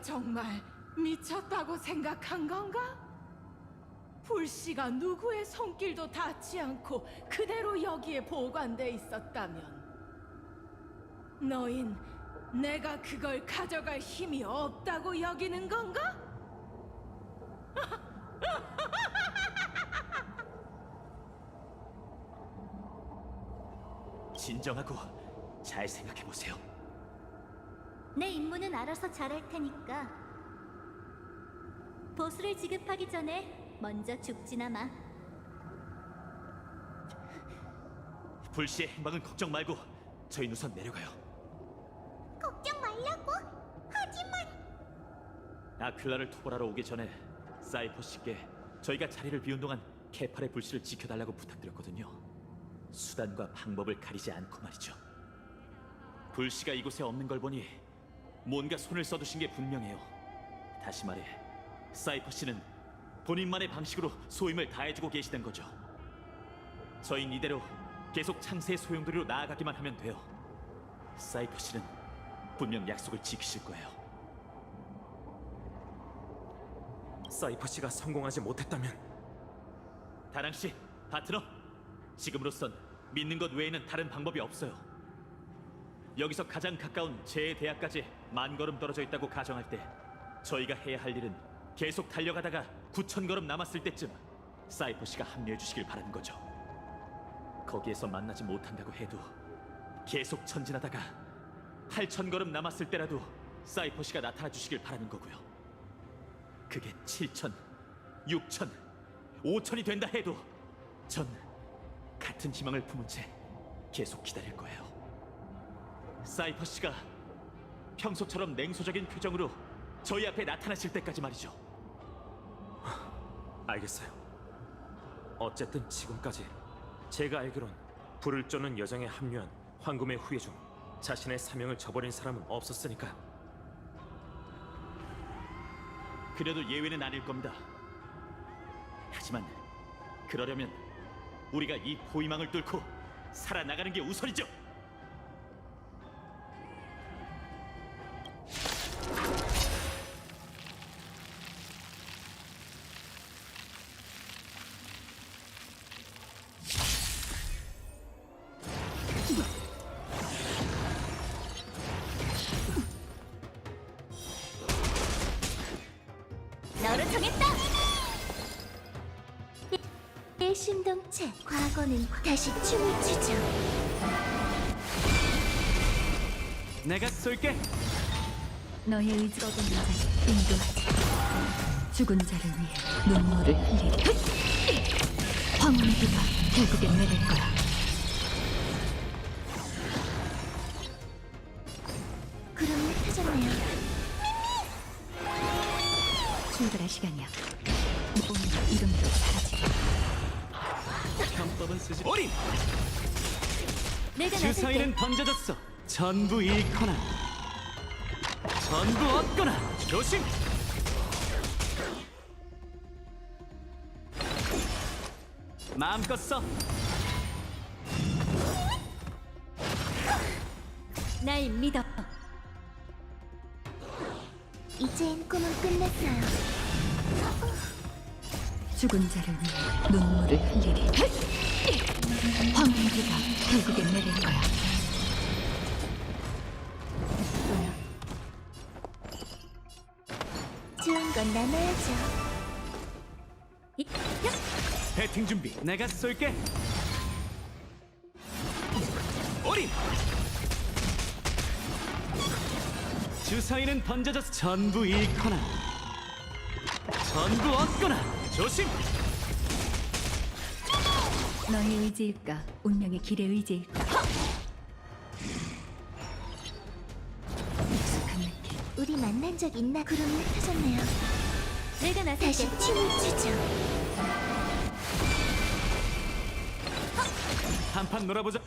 내가 정말 미쳤다고 생각한 건가? 불씨가 누구의 손길도 닿지 않고 그대로 여기에 보관돼 있었다면 너흰 내가 그걸 가져갈 힘이 없다고 여기는 건가? 진정하고 잘 생각해 보세요. 내 임무는 알아서 잘할 테니까 보수를 지급하기 전에 먼저 죽지나 마. 불씨의 행방은 걱정 말고 저희 우선 내려가요. 걱정 말라고? 하지만 아���라를 토벌하러 오기 전에 사이퍼 씨께 저희가 자리를 비운 동안 케팔의 불씨를 지켜달라고 부탁드렸거든요. 수단과 방법을 가리지 않고 말이죠. 불씨가 이곳에 없는 걸 보니 뭔가 손을 써두신 게 분명해요. 다시 말해, 사이퍼 씨는 본인만의 방식으로 소임을 다해주고 계시던 거죠. 저희는 이대로 계속 창세의 소용돌이로 나아가기만 하면 돼요. 사이퍼 씨는 분명 약속을 지키실 거예요. 사이퍼 씨가 성공하지 못했다면 다랑 씨, 파트너, 지금으로선 믿는 것 외에는 다른 방법이 없어요. 여기서 가장 가까운 제 대학까지 10,000걸음 떨어져 있다고 가정할 때 저희가 해야 할 일은 계속 달려가다가 9,000걸음 남았을 때쯤 사이퍼 씨가 합류해 주시길 바라는 거죠. 거기에서 만나지 못한다고 해도 계속 전진하다가 8,000걸음 남았을 때라도 사이퍼 씨가 나타나 주시길 바라는 거고요. 그게 7,000, 6,000, 5,000이 된다 해도 전 같은 희망을 품은 채 계속 기다릴 거예요. 사이퍼 씨가 평소처럼 냉소적인 표정으로 저희 앞에 나타나실 때까지 말이죠. 알겠어요. 어쨌든 지금까지 제가 알기론 불을 쫓는 여정에 합류한 황금의 후예 중 자신의 사명을 저버린 사람은 없었으니까. 그래도 예외는 아닐 겁니다. 하지만 그러려면 우리가 이 포위망을 뚫고 살아나가는 게 우선이죠. 너를 정했다. 일심동체 과거는 다시 춤을 추죠. 내가 쏠게. 너의 의지가 없는 자를 인도하지. 죽은 자를 위해 눈물을 흘리리. 황혼의 비가 결국엔 내릴 거야. 구름이 펴졌네요. 출발할 시간이야. 오늘 이름도 사라지게. 편법은 쓰지. 어린! 내가 나설 때 주사위는 던져졌어. 전부 잃거나 전부 얻거나. 조심! 마음껏 써. 날 믿어. 이젠 꿈은 끝났어요. 죽은 자를 위해 눈물을 흘리리. 황혼의 비가 결국엔 내릴 거야. 좋은 건 나눠야죠. 배팅 준비. 내가 쏠게. 어린! 주사위는 던져져서 전부 잃거나 전부 얻거나. 조심! 너의 의지일까? 운명의 길의 의지일까? 익숙한 느낌. 우리 만난 적 있나? 구름이 펴졌네요. 내가 나설 다시 춤을 추죠. 한판 놀아보자.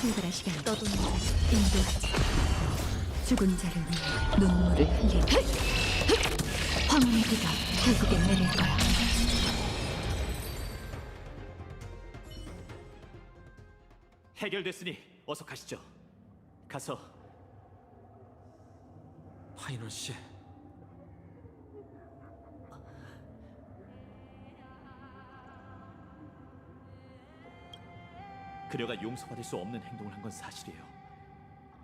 출발할 시간. 떠도는 자를 인도하지. 죽은 자를 위해 눈물을 흘리리. 황혼의 비가 결국엔 내릴 거야. 해결됐으니 어서 가시죠. 가서 파이널 씨, 그녀가 용서받을 수 없는 행동을 한 건 사실이에요.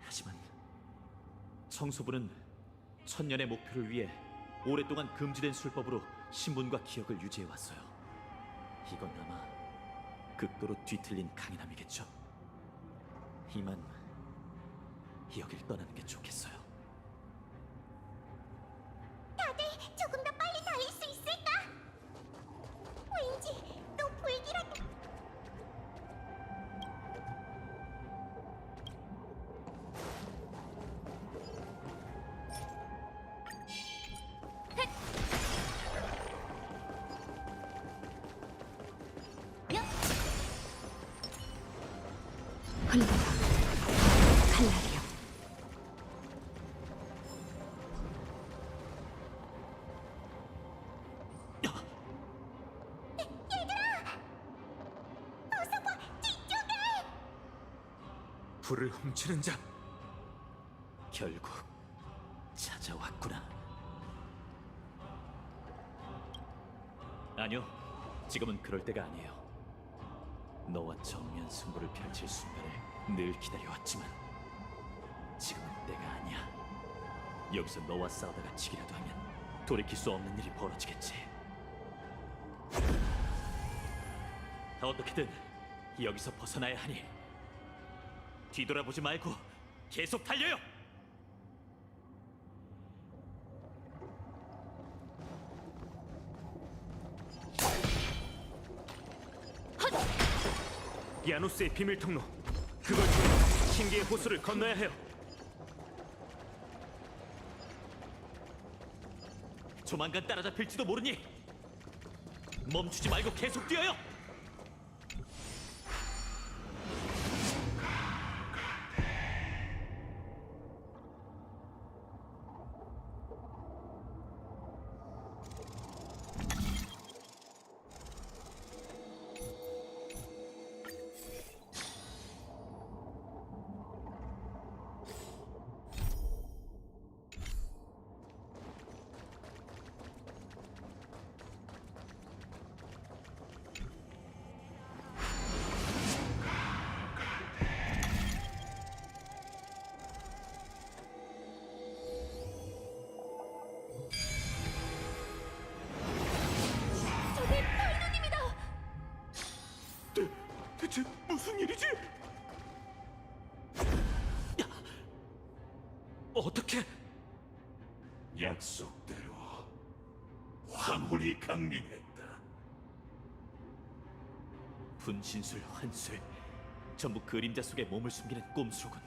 하지만 청소부는 천년의 목표를 위해 오랫동안 금지된 술법으로 신분과 기억을 유지해 왔어요. 이건 아마 극도로 뒤틀린 강인함이겠죠. 이만 여길 떠나는 게 좋겠어요. 다들 조금 더 빨리 달릴 수 있을까? 왠지 또 불길한 흘러라 칼날이여. 불을 훔치는 자. 결국 찾아왔구나. 아니요, 지금은 그럴 때가 아니에요. 너와 정면 승부를 펼칠 순간을 늘 기다려왔지만 지금은 때가 아니야. 여기서 너와 싸우다가 지기라도 하면 돌이킬 수 없는 일이 벌어지겠지. 어떻게든 여기서 벗어나야 하니 뒤돌아보지 말고 계속 달려요! 야누스의 비밀 통로. 그걸 통해 신기의 호수를 건너야 해요. 조만간 따라잡힐지도 모르니 멈추지 말고 계속 뛰어요! 대체 무슨 일이지? 어떻게? 약속대로 화물이 강림했다. 분신술, 환술, 전부 그림자 속에 몸을 숨기는 꼼수로군.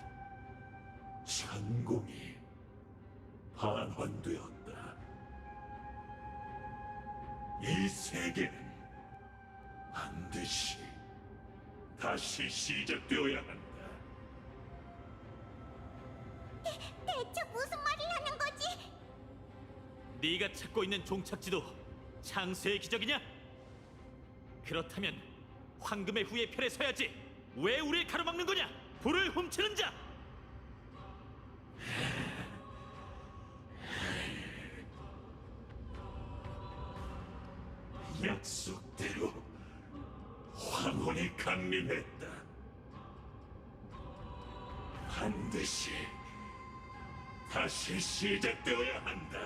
천공이 반환되었다. 이 세계는 반드시 다시 시작되어야 한다. 대체 무슨 말을 하는 거지? 네가 찾고 있는 종착지도 창세의 기적이냐? 그렇다면 황금의 후예 편에 서야지. 왜 우리를 가로막는 거냐? 불을 훔치는 자! 약속대로 황혼이 강림했다. 반드시 다시 시작되어야 한다.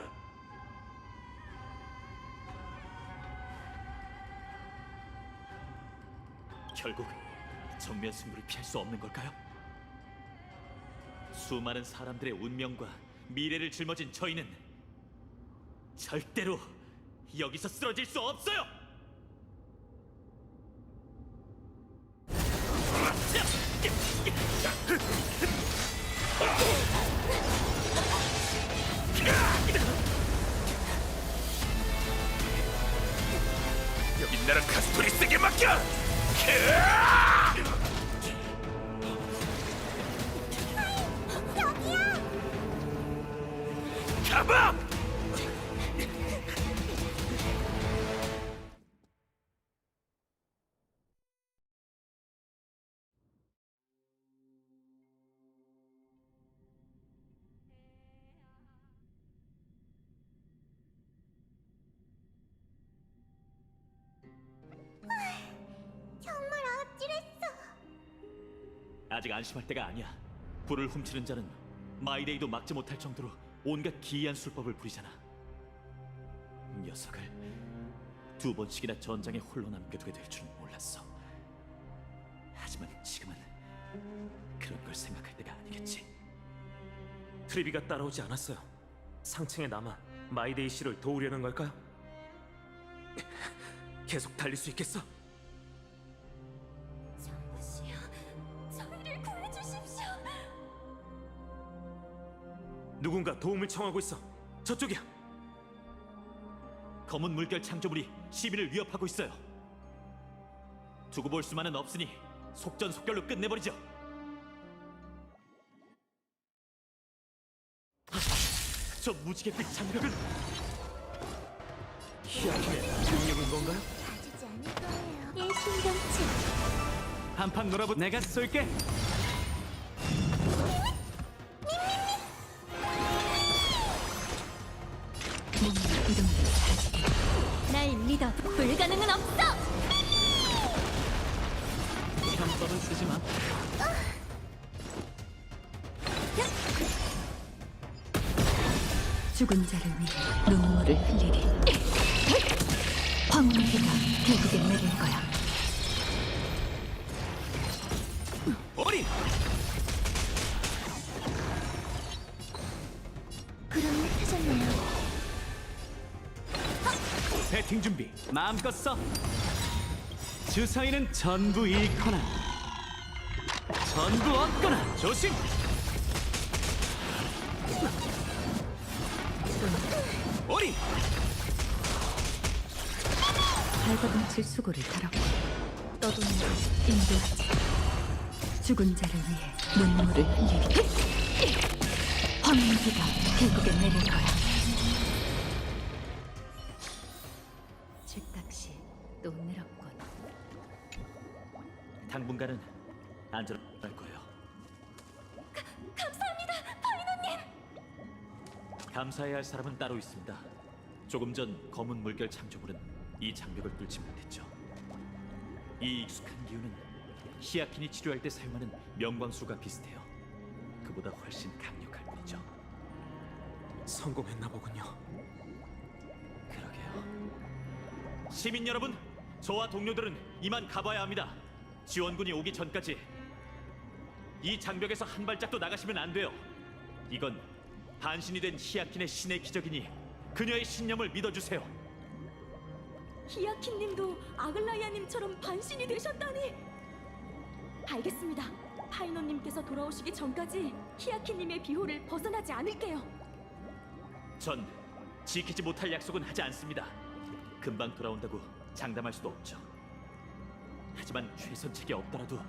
결국 정면 승부를 피할 수 없는 걸까요? 수많은 사람들의 운명과 미래를 짊어진 저희는 절대로 여기서 쓰러질 수 없어요! 여긴 나라 카스토리스에게 맡겨! 가봐! 아직 안심할 때가 아니야. 불을 훔치는 자는 마이데이도 막지 못할 정도로 온갖 기이한 술법을 부리잖아. 녀석을 2번씩이나 전장에 홀로 남겨두게 될 줄은 몰랐어. 하지만 지금은 그런 걸 생각할 때가 아니겠지. 트리비가 따라오지 않았어요. 상층에 남아 마이데이 씨를 도우려는 걸까요? 계속 달릴 수 있겠어? 정부시여, 저희를 구해주십시오. 누군가 도움을 청하고 있어. 저쪽이야. 검은 물결 창조물이 시민을 위협하고 있어요. 두고 볼 수만은 없으니 속전속결로 끝내버리죠. 저 무지갯빛 장벽은 히아키의 능력인 건가요? 봐주지 않을 거예요. 일심동체. 한판 놀아보. 내가 쏠게. 몸과 이름을 사라지게. 날 믿어. 불가능은 없어. 편법은 쓰지 마. 죽은 자를 위해 눈물을 흘리리. 황혼의 비가 결국엔 내릴 거야. 어린! 그럼 찾았네요. 배팅 준비 마음껏 써. 주사위는 전부 잃거나 전부 얻거나. 조심. 어린! 발버둥칠 수고를 달았고 떠도는 걸 인도하지. 죽은 자를 위해 눈물을 흘리리. 황혼의 비가 결국엔 내릴 거야. 즉각시 또 늘었군. 당분간은 안전할 거예요. 감사합니다, 파이너님. 감사해야 할 사람은 따로 있습니다. 조금 전 검은 물결 창조물은 이 장벽을 뚫지 못했죠. 이 익숙한 기운은 히아킨이 치료할 때 사용하는 명광술과 비슷해요. 그보다 훨씬 강력할 뿐이죠. 성공했나 보군요. 그러게요. 시민 여러분, 저와 동료들은 이만 가봐야 합니다. 지원군이 오기 전까지 이 장벽에서 한 발짝도 나가시면 안 돼요. 이건 반신이 된 히아킨의 신의 기적이니 그녀의 신념을 믿어주세요. 히아킨님도 아글라이아님처럼 반신이 되셨다니. 알겠습니다. 파이너님께서 돌아오시기 전까지 히아킨님의 비호를 벗어나지 않을게요. 전 지키지 못할 약속은 하지 않습니다. 금방 돌아온다고 장담할 수도 없죠. 하지만 최선책이 없더라도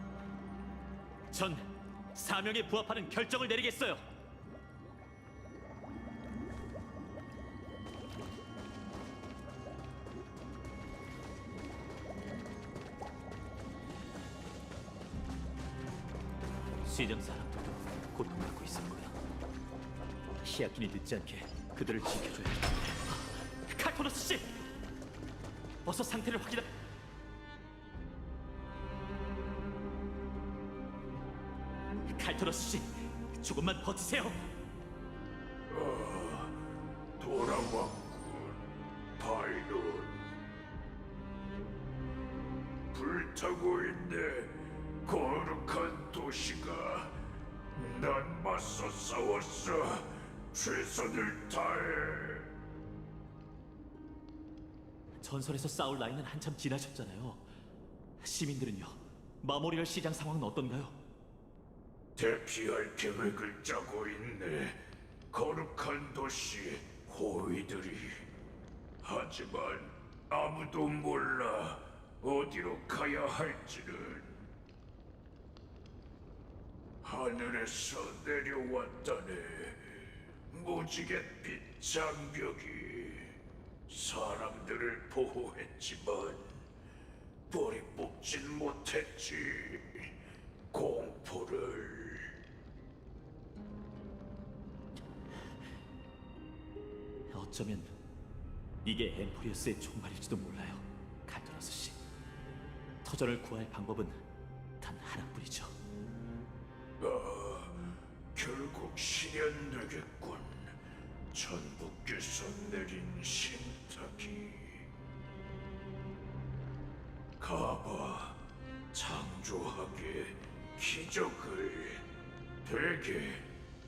전 사명에 부합하는 결정을 내리겠어요. 시정 사람들도 고통받고 있을 거야. 히아킨이 늦지 않게 그들을 지켜줘야 해. 칼토너스 씨, 어서 상태를 확인하. 칼토너스 씨, 조금만 버티세요. 돌아왔군, 파이론. 불타고 있네. 거룩한 도시가. 난 맞서 싸웠어. 최선을 다해. 전설에서 싸울 나이는 한참 지나셨잖아요. 시민들은요? 마모리얼 시장 상황은 어떤가요? 대피할 계획을 짜고 있네. 거룩한 도시 호위들이. 하지만 아무도 몰라 어디로 가야 할지는. 하늘에서 내려왔다네. 무지갯빛 장벽이 사람들을 보호했지만 뿌리 뽑진 못했지. 공포를. 어쩌면 이게 엠포리어스의 종말일지도 몰라요, 칼토너스 씨. 터전을 구할 방법은 단 하나뿐이죠. 실현되겠군. 전부께서 내린 신탁이. 가봐, 창조하게 기적을 되게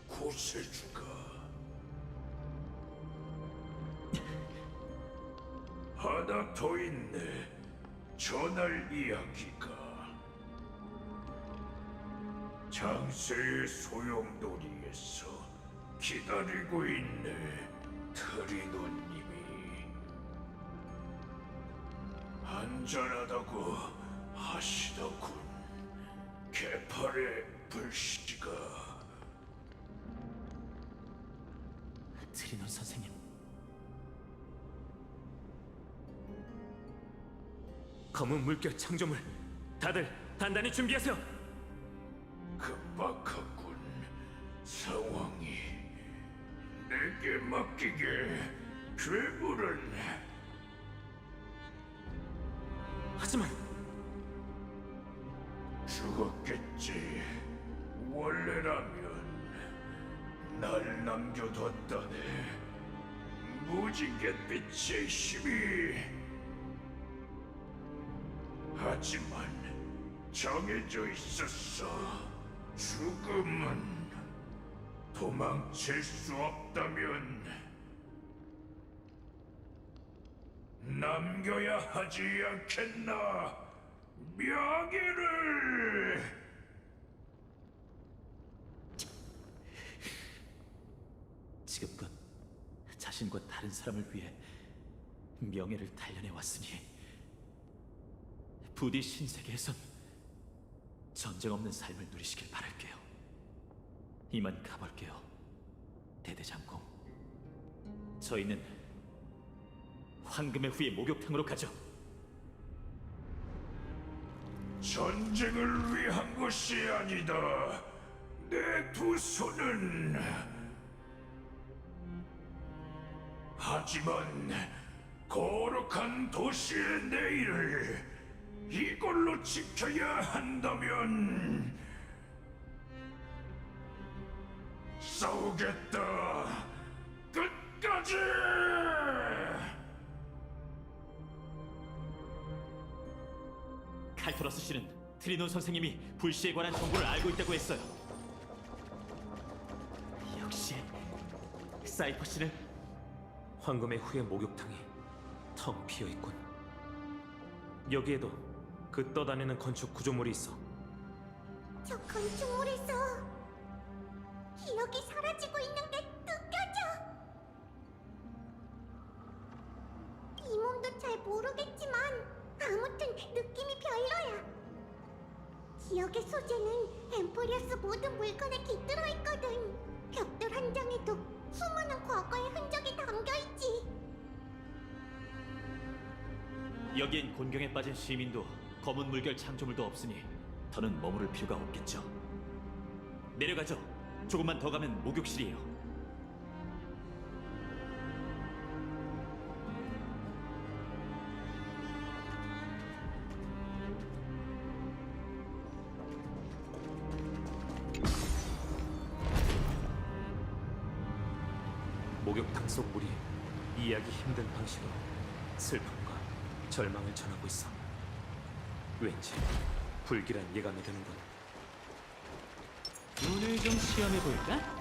구세주가. 하나 더 있네. 전할 이야기가. 장세의 소용돌이에서 기다리고 있네. 트리노님이 안전하다고 하시더군. 개팔의 불씨가. 트리논 선생님, 검은 물결 창조물 다들 단단히 준비하세요. 급박하군. 상황이. 내게 맡기게. 괴물은 하지만 죽었겠지. 원래라면 날 남겨뒀다네. 무지갯빛의 힘이. 하지만 정해져 있었어. 죽음은 도망칠 수 없다면 남겨야 하지 않겠나. 명예를. 지금껏 자신과 다른 사람을 위해 명예를 단련해 왔으니 부디 신세계에선 전쟁 없는 삶을 누리시길 바랄게요. 이만 가볼게요, 대대장공. 저희는 황금의 후예 목욕탕으로 가죠. 전쟁을 위한 것이 아니다. 내 두 손은. 하지만 거룩한 도시의 내일을 이걸로 지켜야 한다면 싸우겠다. 끝까지. 칼토러스 씨는 트리논 선생님이 불씨에 관한 정보를 알고 있다고 했어요. 역시 사이퍼 씨는 황금의 후예 목욕탕이 텅 비어 있군. 여기에도 그 떠다니는 건축 구조물이 있어. 저 건축물에서 기억이 사라지고 있는 게 느껴져. 이 몸도 잘 모르겠지만 아무튼 느낌이 별로야. 기억의 소재는 엠포리어스 모든 물건에 깃들어 있거든. 벽돌 한 장에도 수많은 과거의 흔적이 담겨있지. 여기엔 곤경에 빠진 시민도 검은 물결 창조물도 없으니 더는 머무를 필요가 없겠죠. 내려가죠. 조금만 더 가면 목욕실이에요. 목욕탕 속 물이 이해하기 힘든 방식으로 슬픔과 절망을 전하고 있어. 왠지 불길한 예감이 드는군. 눈을 좀 시험해 볼까?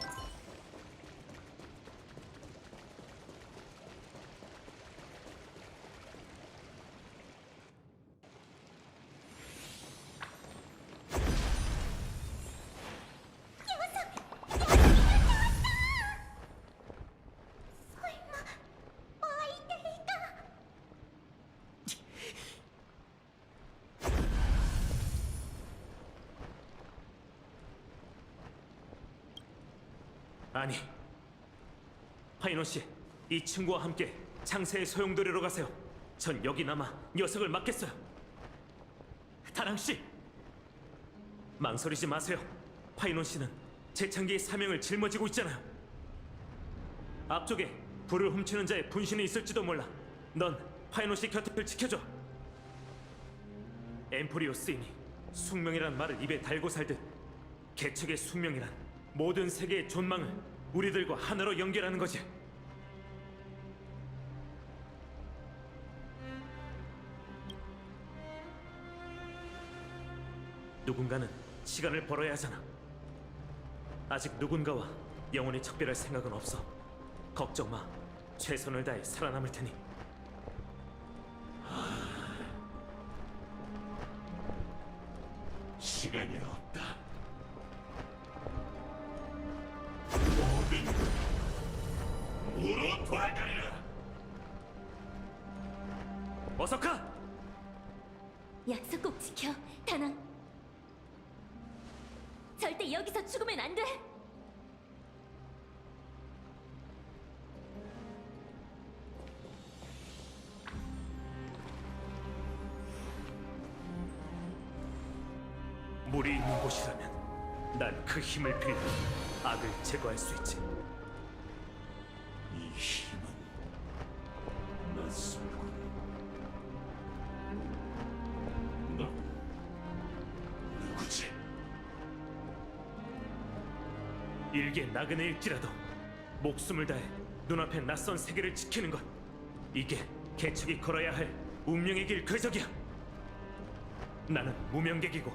아니, 파이노 씨, 이 친구와 함께 창세의 소용돌이로 가세요. 전 여기 남아 녀석을 막겠어요. 다낭 씨, 망설이지 마세요. 파이노 씨는 재창기의 사명을 짊어지고 있잖아요. 앞쪽에 불을 훔치는 자의 분신이 있을지도 몰라. 넌 파이노 씨 곁을 지켜줘. 엠포리오스이니 숙명이란 말을 입에 달고 살듯 개척의 숙명이란 모든 세계의 존망을 우리들과 하나로 연결하는 거지. 누군가는 시간을 벌어야 하잖아. 아직 누군가와 영원히 작별할 생각은 없어. 걱정 마. 최선을 다해 살아남을 테니. 시간이 없다. 모든 물어봐달라. 어서 가! 약속 꼭 지켜, 다낭. 절대 여기서 죽으면 안 돼. 물이 있는 곳이라면 난 그 힘을 빌려 악을 제거할 수 있지. 이 힘은 낯설군. 너 누구지? 일개 나그네일지라도 목숨을 다해 눈앞의 낯선 세계를 지키는 것, 이게 개척이 걸어야 할 운명의 길 궤적이야. 나는 무명객이고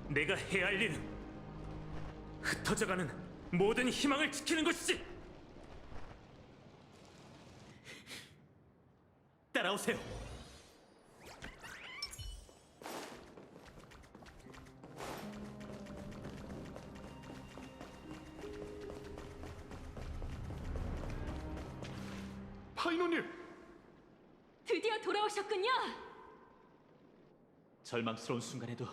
내가 해야 할 일은 흩어져가는 모든 희망을 지키는 것이지. 따라오세요. 파이노님, 드디어 돌아오셨군요. 절망스러운 순간에도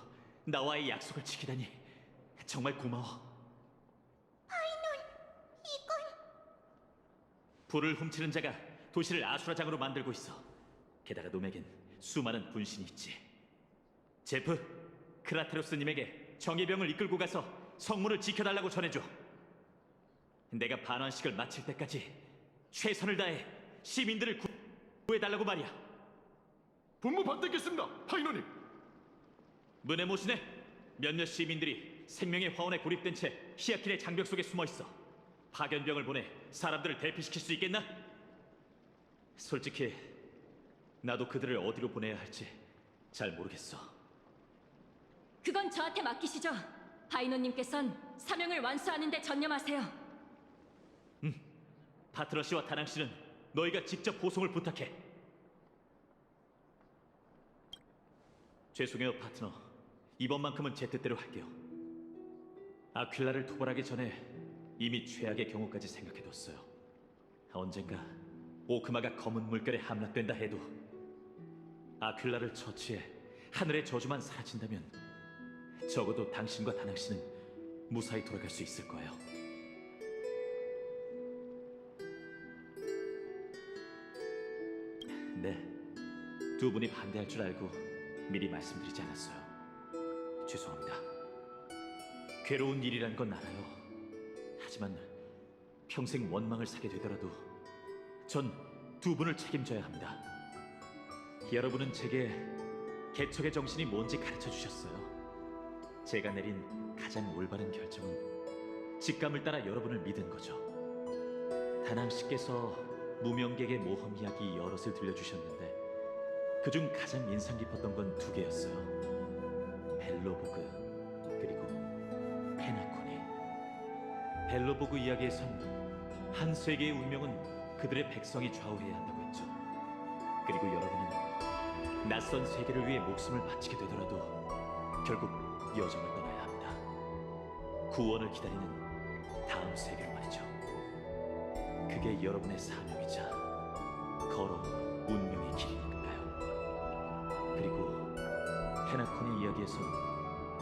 나와의 약속을 지키다니 정말 고마워. 불을 훔치는 자가 도시를 아수라장으로 만들고 있어. 게다가 놈에겐 수많은 분신이 있지. 제프, 크라테로스님에게 정예병을 이끌고 가서 성문을 지켜달라고 전해줘. 내가 반환식을 마칠 때까지 최선을 다해 시민들을 구해달라고 말이야. 분부 받들겠습니다, 파이노님. 문에 모시네. 몇몇 시민들이 생명의 화원에 고립된 채 히아킬의 장벽 속에 숨어 있어. 파견병을 보내 사람들을 대피시킬 수 있겠나? 솔직히 나도 그들을 어디로 보내야 할지 잘 모르겠어. 그건 저한테 맡기시죠. 바이노님께선 사명을 완수하는 데 전념하세요. 파트너 씨와 다낭 씨는 너희가 직접 호송을 부탁해. 죄송해요, 파트너. 이번만큼은 제 뜻대로 할게요. 아퀼라를 토벌하기 전에 이미 최악의 경우까지 생각해뒀어요. 언젠가 오크마가 검은 물결에 함락된다 해도 아퀼라를 처치해 하늘의 저주만 사라진다면 적어도 당신과 다낭 씨는 무사히 돌아갈 수 있을 거예요. 네, 두 분이 반대할 줄 알고 미리 말씀드리지 않았어요. 죄송합니다. 괴로운 일이란 건 알아요. 하지만 평생 원망을 사게 되더라도 전 두 분을 책임져야 합니다. 여러분은 제게 개척의 정신이 뭔지 가르쳐 주셨어요. 제가 내린 가장 올바른 결정은 직감을 따라 여러분을 믿은 거죠. 다낭 씨께서 무명객의 모험 이야기 여럿을 들려주셨는데 그중 가장 인상 깊었던 건 두 개였어요. 벨로보그 그리고 페나코니. 벨로보그 이야기에선 한 세계의 운명은 그들의 백성이 좌우해야 한다고 했죠. 그리고 여러분은 낯선 세계를 위해 목숨을 바치게 되더라도 결국 여정을 떠나야 합니다. 구원을 기다리는 다음 세계로 말이죠. 그게 여러분의 사명이자 걸어온 운명의 길이니까요. 그리고 페나코니 이야기에선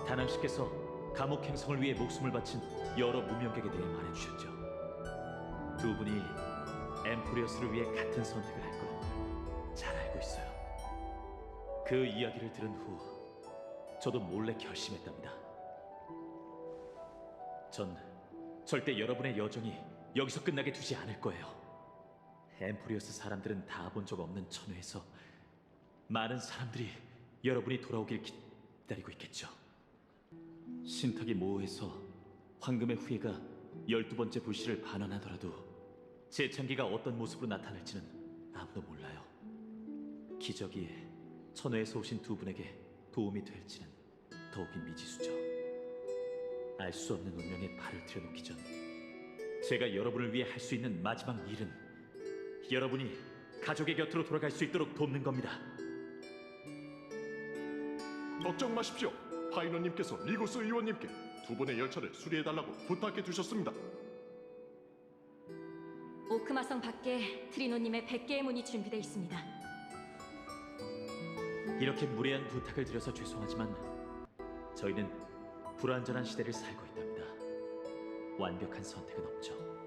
다낭 씨께서 감옥 행성을 위해 목숨을 바친 여러 무명객에 대해 말해주셨죠. 두 분이 엠프리어스를 위해 같은 선택을 할 걸 잘 알고 있어요. 그 이야기를 들은 후 저도 몰래 결심했답니다. 전 절대 여러분의 여정이 여기서 끝나게 두지 않을 거예요. 엠프리어스 사람들은 다 본 적 없는 천회에서 많은 사람들이 여러분이 돌아오길 기다리고 있겠죠. 신탁이 모호해서 황금의 후예가 12번째 불씨를 반환하더라도 재창기가 어떤 모습으로 나타날지는 아무도 몰라요. 기적이 천회에서 오신 두 분에게 도움이 될지는 더욱이 미지수죠. 알 수 없는 운명에 발을 들여놓기 전 제가 여러분을 위해 할 수 있는 마지막 일은 여러분이 가족의 곁으로 돌아갈 수 있도록 돕는 겁니다. 걱정 마십시오. 파이너님께서 리고스 의원님께 두 번의 열차를 수리해달라고 부탁해 주셨습니다. 오크마성 밖에 트리노님의 100개의 문이 준비되어 있습니다. 이렇게 무례한 부탁을 드려서 죄송하지만 저희는 불완전한 시대를 살고 있답니다. 완벽한 선택은 없죠.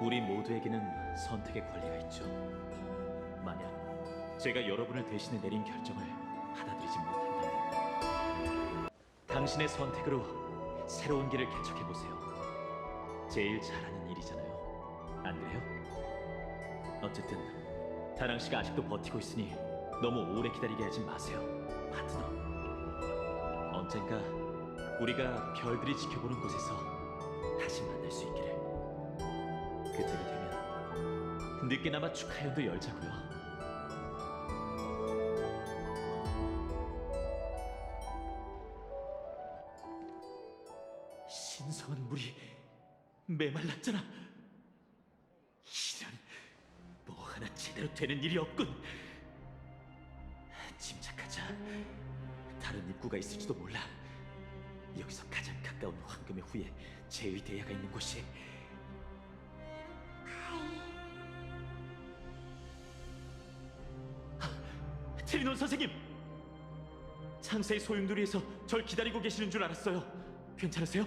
우리 모두에게는 선택의 권리가 있죠. 만약 제가 여러분을 대신해 내린 결정을 받아들이지 못한다면 당신의 선택으로 새로운 길을 개척해 보세요. 제일 잘하는 일이잖아요. 안 그래요? 어쨌든 다랑 씨가 아직도 버티고 있으니 너무 오래 기다리게 하지 마세요. 파트너. 언젠가 우리가 별들이 지켜보는 곳에서 다시 만날 수 있기를. 그때가 되면 늦게나마 축하연도 열자고요. 신성한 물이 메말랐잖아. 이런, 뭐 하나 제대로 되는 일이 없군. 침착하자. 다른 입구가 있을지도 몰라. 여기서 가장 가까운 황금의 후예 제의대야가 있는 곳이. 트리논 선생님! 창세의 소용돌이에서 절 기다리고 계시는 줄 알았어요. 괜찮으세요?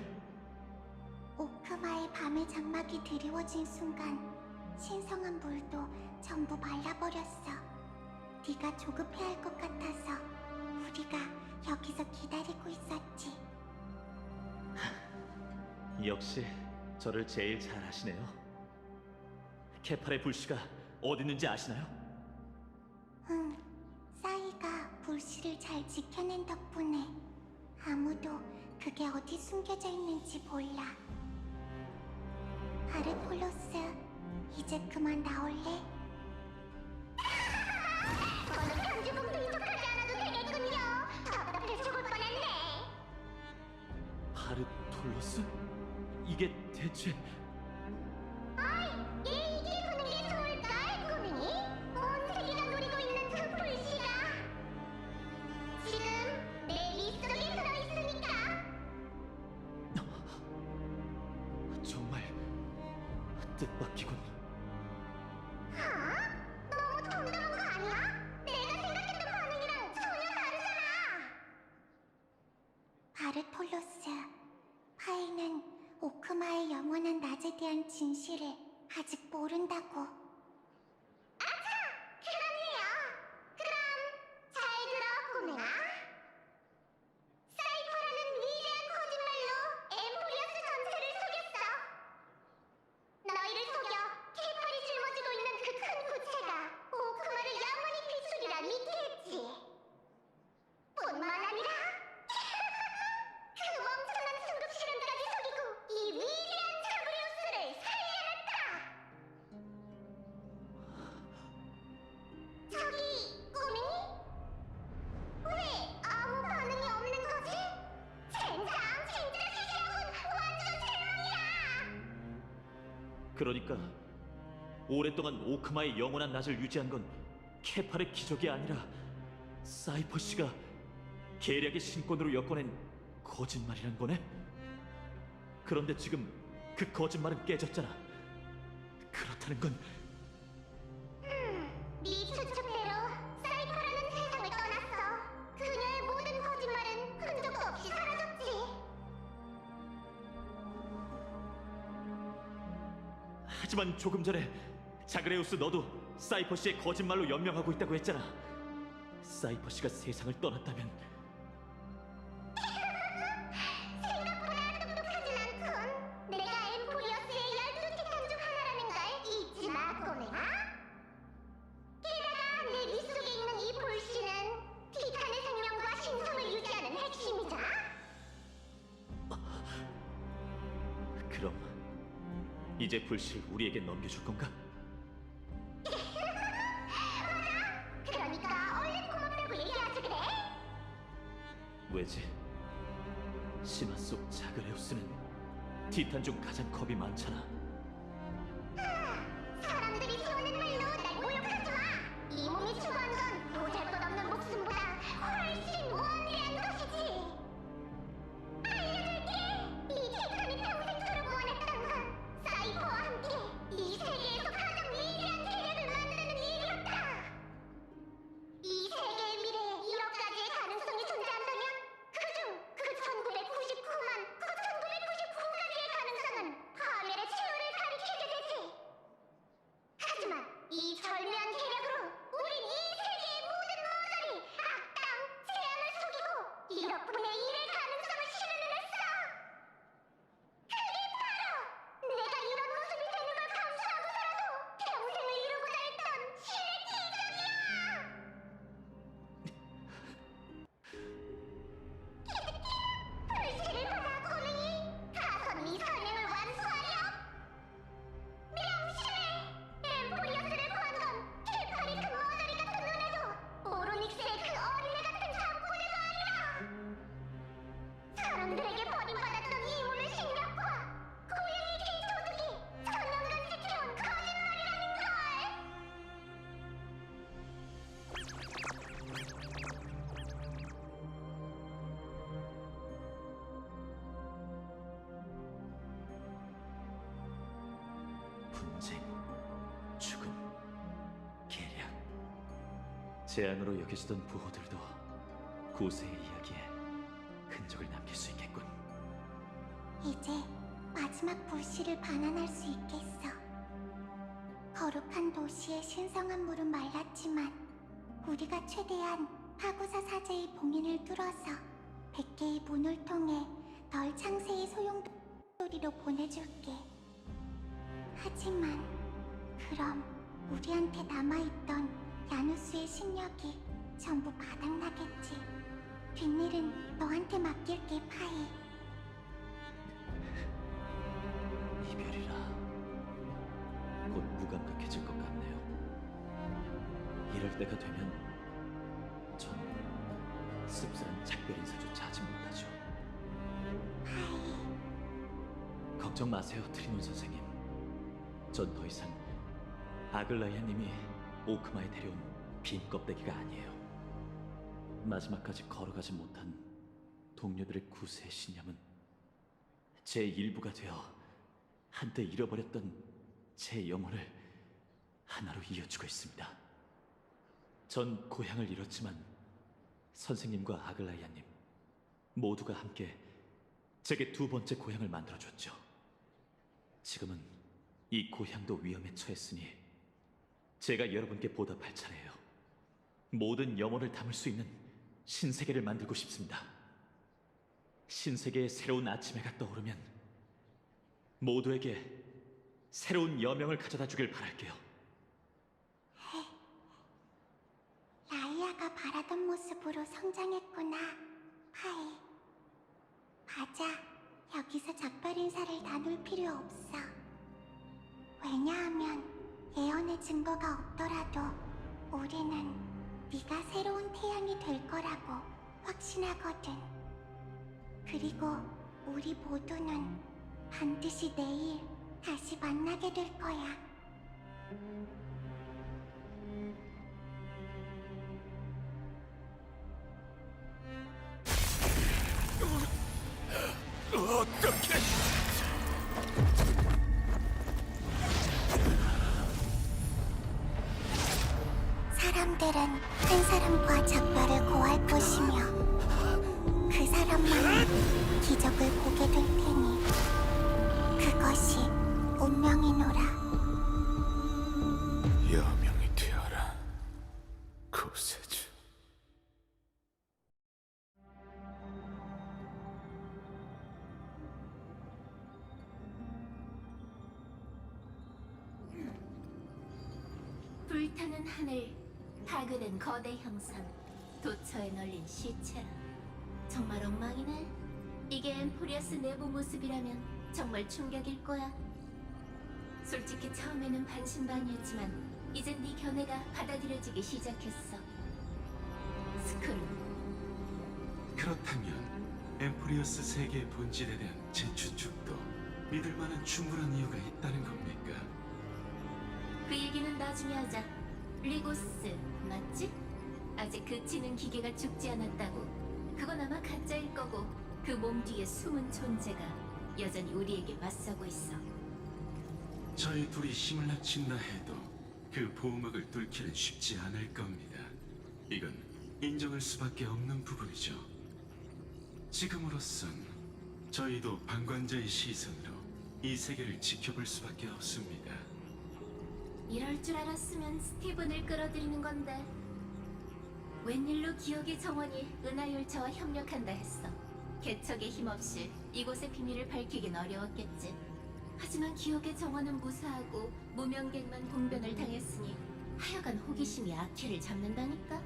오크마의 밤의 장막이 드리워진 순간 신성한 물도 전부 말라버렸어. 네가 조급해할 것 같아서 우리가 여기서 기다리고 있었지. 역시 저를 제일 잘 아시네요. 케팔의 불씨가 어디 있는지 아시나요? 응, 사이가 불씨를 잘 지켜낸 덕분에 아무도 그게 어디 숨겨져 있는지 몰라. 아르폴로스, 이제 그만 나올래? 저는 편지봉도 이쪽하지 않아도 되겠군요. 답답해 죽을 뻔했네. 바르톨로스? 이게 대체... 어이, 얘 이게 보는 게 좋을까, 고민이? 온 세계가 노리고 있는 그 불씨가 지금 내 입속에 들어있으니까. 정말 뜻밖이군. 너무 덤덤한 거 아니야? 내가 생각했던 반응이랑 전혀 다르잖아. 바르톨로스, 파이는 오크마의 영원한 낮에 대한 진실을 아직 모른다고. 아차! 그러네요. 그럼 잘 들어, 고민아. 사이퍼라는 위대한 거짓말로 엠포리어스 전체를 속였어. 너희를 속여 케이팔이 짊어지고 있는 그 큰 구체가 오크마를 영원히 비추리라 믿게 했지. 뿐만 아니라 그 멍청한 승급 실험까지 속이고 이 위대한 자브리우스를 살해해놨다. 저기, 꾸미니? 왜 아무 반응이 없는 거지? 젠장, 진짜 시시하군. 완전 대박이야. 그러니까 오랫동안 오크마의 영원한 낮을 유지한 건 케팔의 기적이 아니라 사이퍼 씨가 계략의 신권으로 엮어낸 거짓말이란 거네? 그런데 지금 그 거짓말은 깨졌잖아. 그렇다는 건 네 추측대로 사이퍼라는 세상을 떠났어. 그녀의 모든 거짓말은 흔적 없이 사라졌지. 하지만 조금 전에 자그레우스 너도 사이퍼 씨의 거짓말로 연명하고 있다고 했잖아. 사이퍼 씨가 세상을 떠났다면 생각보다 똑똑하진 않군. 내가 엠포리어스의 12티탄 중 하나라는 걸 잊지 마, 이제 불씨를 우리에게 넘겨줄 건가? 그러니까 얼른 고맙다고 얘기하지 그래? 왜지? 신화 속 자그레우스는 티탄 중 가장 겁이 많잖아. 사람들이 세우는 말로 날 모욕하지 마. 이 몸이 추구한 건 보잘것없는 목숨보다 훨씬 원대한 것이지. 알려줄게. 이 대단히 평생처럼 원했던 건 사이퍼와 함께 이 세계에서 가장 위대한 세력을 만드는 일이었다. 이 세계의 미래에 1억 가지의 가능성이 존재한다면 그중 그 1999가지의 가능성은 파멸의 최후를 가리키게 되지. 하지만 이 절묘한 계략으로 우린 이 세계의 모든 모서리, 악당, 재앙을 속이고 1억 분의 1의 가능성을 실현해냈어. 그게 바로 내가 이런 모습이 되는 걸 감수하고서라도 평생을 이루고자 했던 신의 기적이야. 불씨를 받아 고민이 가서 네 설명을 완수하렴. 명심해! 엠포리어스를 구한 건 개파리 그 머저리 같은 눈에도 오로닉스의 그 어린애 같은 잠꼬대도 아니라 사람들에게 버림받았던 이 몸의 식력과 고양이 개인 도둑이 천년간 지켜온 거짓말이라는 걸! 분쟁, 죽음, 계략. 재앙으로 여겨지던 부호들도 고세의 이야기에 흔적을 남길 수 있겠군. 이제 마지막 불씨를 반환할 수 있겠어. 거룩한 도시의 신성한 물은 말랐지만 우리가 최대한 하구사 사제의 봉인을 뚫어서 100개의 문을 통해 널 창세의 소용돌이로 보내줄게. 하지만 그럼 우리한테 남아있던 야누스의 식력이 전부 바닥나겠지. 뒷일은 너한테 맡길게, 파이. 이별이라 곧 무감각해질 것 같네요. 이럴 때가 되면 전 씁쓸한 작별 인사조차 하지 못하죠. 걱정 마세요, 트리논 선생님. 전 더 이상 아글라이아님이 오크마에 데려온 빈 껍데기가 아니에요. 마지막까지 걸어가지 못한 동료들의 구세의 신념은 제 일부가 되어 한때 잃어버렸던 제 영혼을 하나로 이어주고 있습니다. 전 고향을 잃었지만 선생님과 아글라이아님 모두가 함께 제게 두 번째 고향을 만들어줬죠. 지금은 이 고향도 위험에 처했으니 제가 여러분께 보답할 차례예요. 모든 영혼을 담을 수 있는 신세계를 만들고 싶습니다. 신세계의 새로운 아침해가 떠오르면 모두에게 새로운 여명을 가져다 주길 바랄게요. 라이아가 바라던 모습으로 성장했구나, 파이. 맞아, 여기서 작별 인사를 나눌 필요 없어. 왜냐하면 예언의 증거가 없더라도 우리는 네가 새로운 태양이 될 거라고 확신하거든. 그리고 우리 모두는 반드시 내일 다시 만나게 될 거야. 어떻게? 사람들은 한 사람과 작별을 고할 것이며 그 사람만이 기적을 보게 될 테니 그것이 운명이노라. 여명이 되어라, 구세주. 불타는 하늘, 파괴된 거대 형상, 도처에 널린 시체라. 정말 엉망이네. 이게 엠포리어스 내부 모습이라면 정말 충격일 거야. 솔직히 처음에는 반신반의했지만 이젠 네 견해가 받아들여지기 시작했어. 스크루, 그렇다면 엠포리어스 세계의 본질에 대한 제 추측도 믿을 만한 충분한 이유가 있다는 겁니까? 그 얘기는 나중에 하자. 리고스, 맞지? 아직 그 지능 기계가 죽지 않았다고. 그건 아마 가짜일 거고 그 몸 뒤에 숨은 존재가 여전히 우리에게 맞서고 있어. 저희 둘이 힘을 합친다 해도 그 보호막을 뚫기는 쉽지 않을 겁니다. 이건 인정할 수밖에 없는 부분이죠. 지금으로선 저희도 방관자의 시선으로 이 세계를 지켜볼 수밖에 없습니다. 이럴 줄 알았으면 스티븐을 끌어들이는 건데. 웬일로 기억의 정원이 은하열차와 협력한다 했어. 개척의 힘없이 이곳의 비밀을 밝히긴 어려웠겠지. 하지만 기억의 정원은 무사하고 무명객만 공변을 당했으니 하여간 호기심이 아키를 잡는다니까.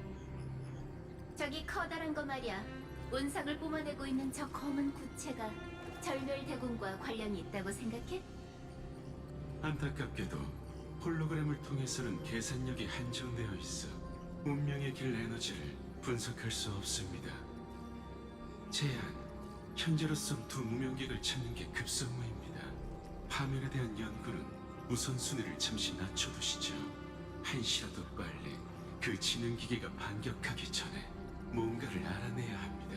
저기 커다란 거 말이야. 운석을 뿜어내고 있는 저 검은 구체가 절멸대군과 관련이 있다고 생각해? 안타깝게도 홀로그램을 통해서는 계산력이 한정되어 있어 운명의 길 에너지를 분석할 수 없습니다. 제안, 현재로선 두 무명객을 찾는 게 급선무입니다. 파멸에 대한 연구는 우선순위를 잠시 낮춰두시죠. 한시라도 빨리 그 지능기계가 반격하기 전에 뭔가를 알아내야 합니다.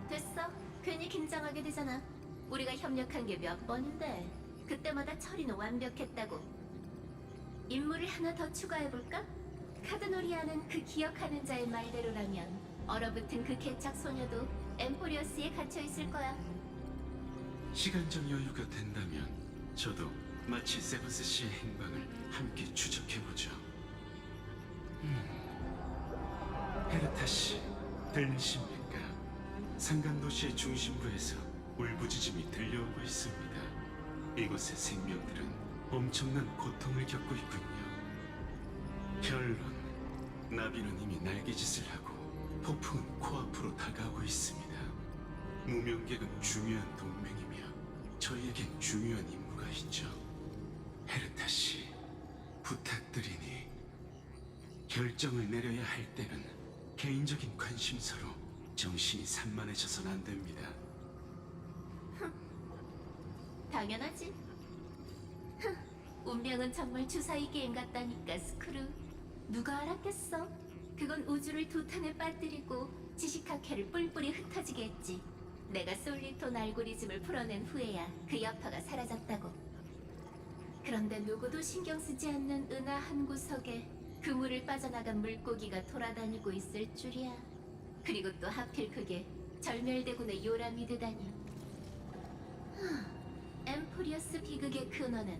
됐어. 괜히 긴장하게 되잖아. 우리가 협력한 게 몇 번인데 그때마다 처리는 완벽했다고. 인물을 하나 더 추가해볼까? 카드노리아는 그 기억하는 자의 말대로라면 얼어붙은 그 개척 소녀도 엠포리어스에 갇혀있을 거야. 시간적 여유가 된다면 저도 마치 세븐스 씨의 행방을 함께 추적해보죠. 헤르타 씨, 들리십니까? 상간도시의 중심부에서 울부짖음이 들려오고 있습니다. 이곳의 생명들은 엄청난 고통을 겪고 있군요. 결론, 나비는 이미 날개짓을 하고 폭풍은 코앞으로 다가오고 있습니다. 무명객은 중요한 동맹이며 저희에겐 중요한 임무가 있죠. 헤르타 씨, 부탁드리니 결정을 내려야 할 때는 개인적인 관심사로 정신이 산만해져선 안 됩니다. 당연하지. 운명은 정말 주사위 게임 같다니까, 스크루. 누가 알았겠어? 그건 우주를 두 탕에 빠뜨리고 지식학회를 뿔뿔이 흩어지게 했지. 내가 솔리톤 알고리즘을 풀어낸 후에야 그 여파가 사라졌다고. 그런데 누구도 신경 쓰지 않는 은하 한 구석에 그물을 빠져나간 물고기가 돌아다니고 있을 줄이야. 그리고 또 하필 그게 절멸대군의 요람이드다니. 엠포리어스 비극의 근원은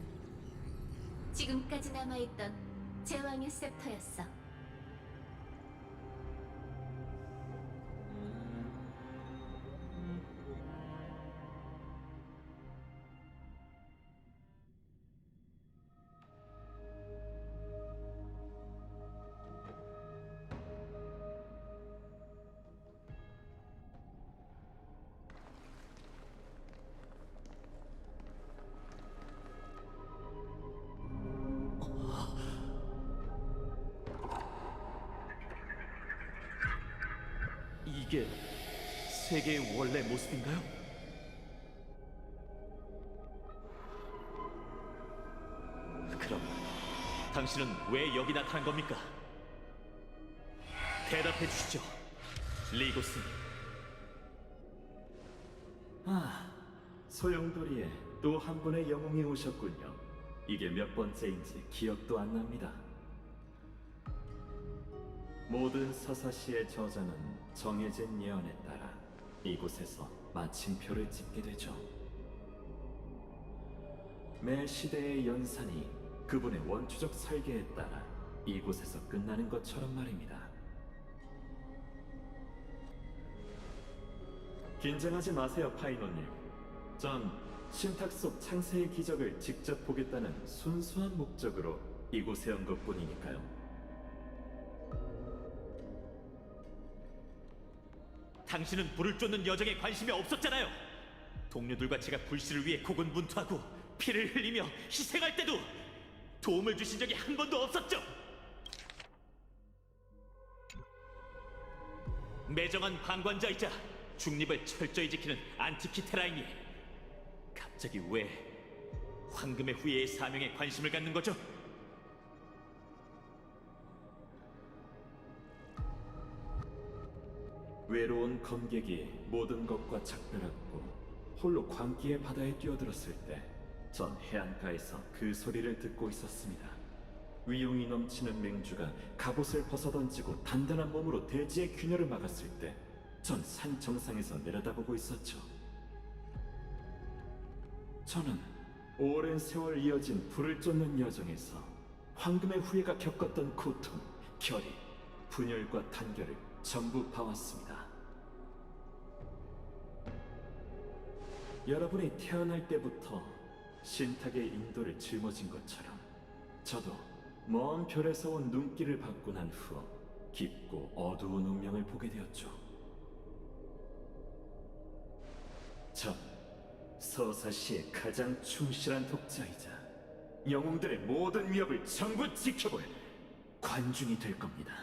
지금까지 남아있던 제왕의 셉터였어. 이게 세계의 원래 모습인가요? 그럼 당신은 왜 여기 나타난 겁니까? 대답해 주시죠, 리고스. 소용돌이에 또 한 분의 영웅이 오셨군요. 이게 몇 번째인지 기억도 안 납니다. 모든 서사시의 저자는 정해진 예언에 따라 이곳에서 마침표를 찍게 되죠. 매 시대의 연산이 그분의 원초적 설계에 따라 이곳에서 끝나는 것처럼 말입니다. 긴장하지 마세요, 파이너님. 전 신탁 속 창세의 기적을 직접 보겠다는 순수한 목적으로 이곳에 온 것뿐이니까요. 당신은 불을 쫓는 여정에 관심이 없었잖아요. 동료들과 제가 불씨를 위해 고군분투하고 피를 흘리며 희생할 때도 도움을 주신 적이 한 번도 없었죠. 매정한 방관자이자 중립을 철저히 지키는 안티키테라인이 갑자기 왜 황금의 후예의 사명에 관심을 갖는 거죠? 외로운 검객이 모든 것과 작별하고 홀로 광기의 바다에 뛰어들었을 때 전 해안가에서 그 소리를 듣고 있었습니다. 위용이 넘치는 맹주가 갑옷을 벗어던지고 단단한 몸으로 대지의 균열을 막았을 때 전 산 정상에서 내려다보고 있었죠. 저는 오랜 세월 이어진 불을 쫓는 여정에서 황금의 후예가 겪었던 고통, 결의, 분열과 단결을 전부 봐왔습니다. 여러분이 태어날 때부터 신탁의 인도를 짊어진 것처럼 저도 먼 별에서 온 눈길을 받고 난 후 깊고 어두운 운명을 보게 되었죠. 전 서사시의 가장 충실한 독자이자 영웅들의 모든 위협을 전부 지켜볼 관중이 될 겁니다.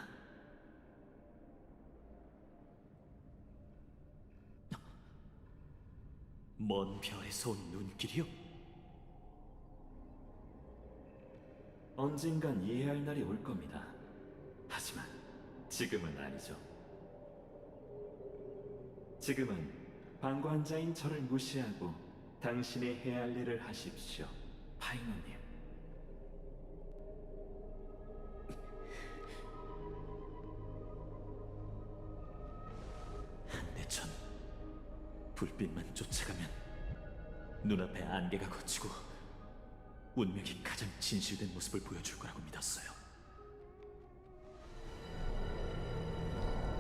먼 별에서 온 눈길이요? 언젠간 이해할 날이 올 겁니다. 하지만 지금은 아니죠. 지금은 방관자인 저를 무시하고 당신이 해야 할 일을 하십시오, 파이너님. 한대천 불빛만 쫓아가면 눈앞에 안개가 걷히고 운명이 가장 진실된 모습을 보여줄 거라고 믿었어요.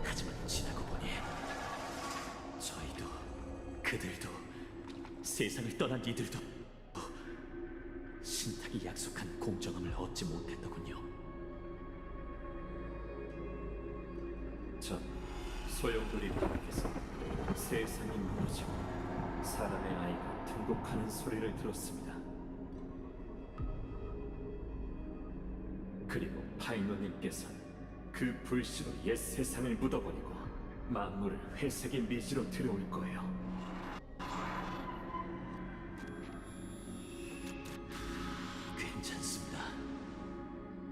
하지만 지나고 보니 저희도 그들도 세상을 떠난 이들도 신탁이 약속한 공정함을 얻지 못했더군요. 전 소용돌이 밖에서 세상이 무너지고 사람의 아이가 등곡하는 소리를 들었습니다. 그리고 파이너님께서는 그 불씨로 옛 세상을 묻어버리고 만물을 회색의 미지로 들여올 거예요. 괜찮습니다.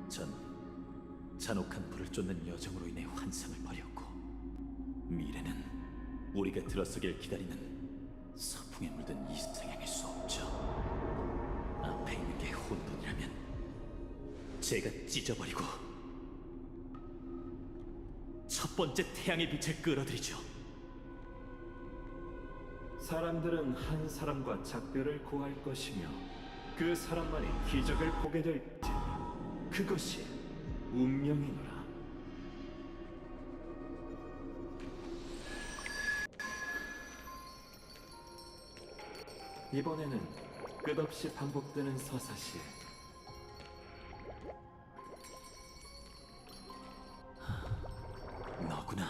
전 잔혹한 불을 쫓는 여정으로 인해 환상을 버렸고 미래는 우리가 들어서길 기다리는 서풍에 물든 이생행일 수 없죠. 앞에 있는 게 혼돈이라면 제가 찢어버리고 첫 번째 태양의 빛을 끌어들이죠. 사람들은 한 사람과 작별을 고할 것이며 그 사람만이 기적을 보게 될 때 그것이 운명이노라. 이번에는 끝없이 반복되는 서사시. 너구나.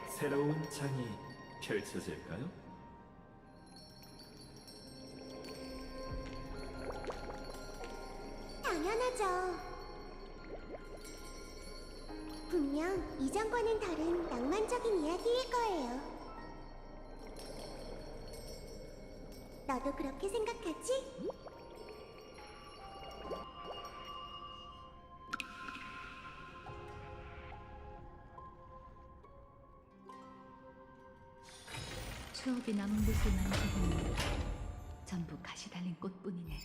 새로운 장이 펼쳐질까요? 당연하죠. 분명 이전과는 다른 낭만적인 이야기일 거예요. 너도 그렇게 생각하지? 추억이 남은 곳을 만져보니 전부 가시 달린 꽃뿐이네.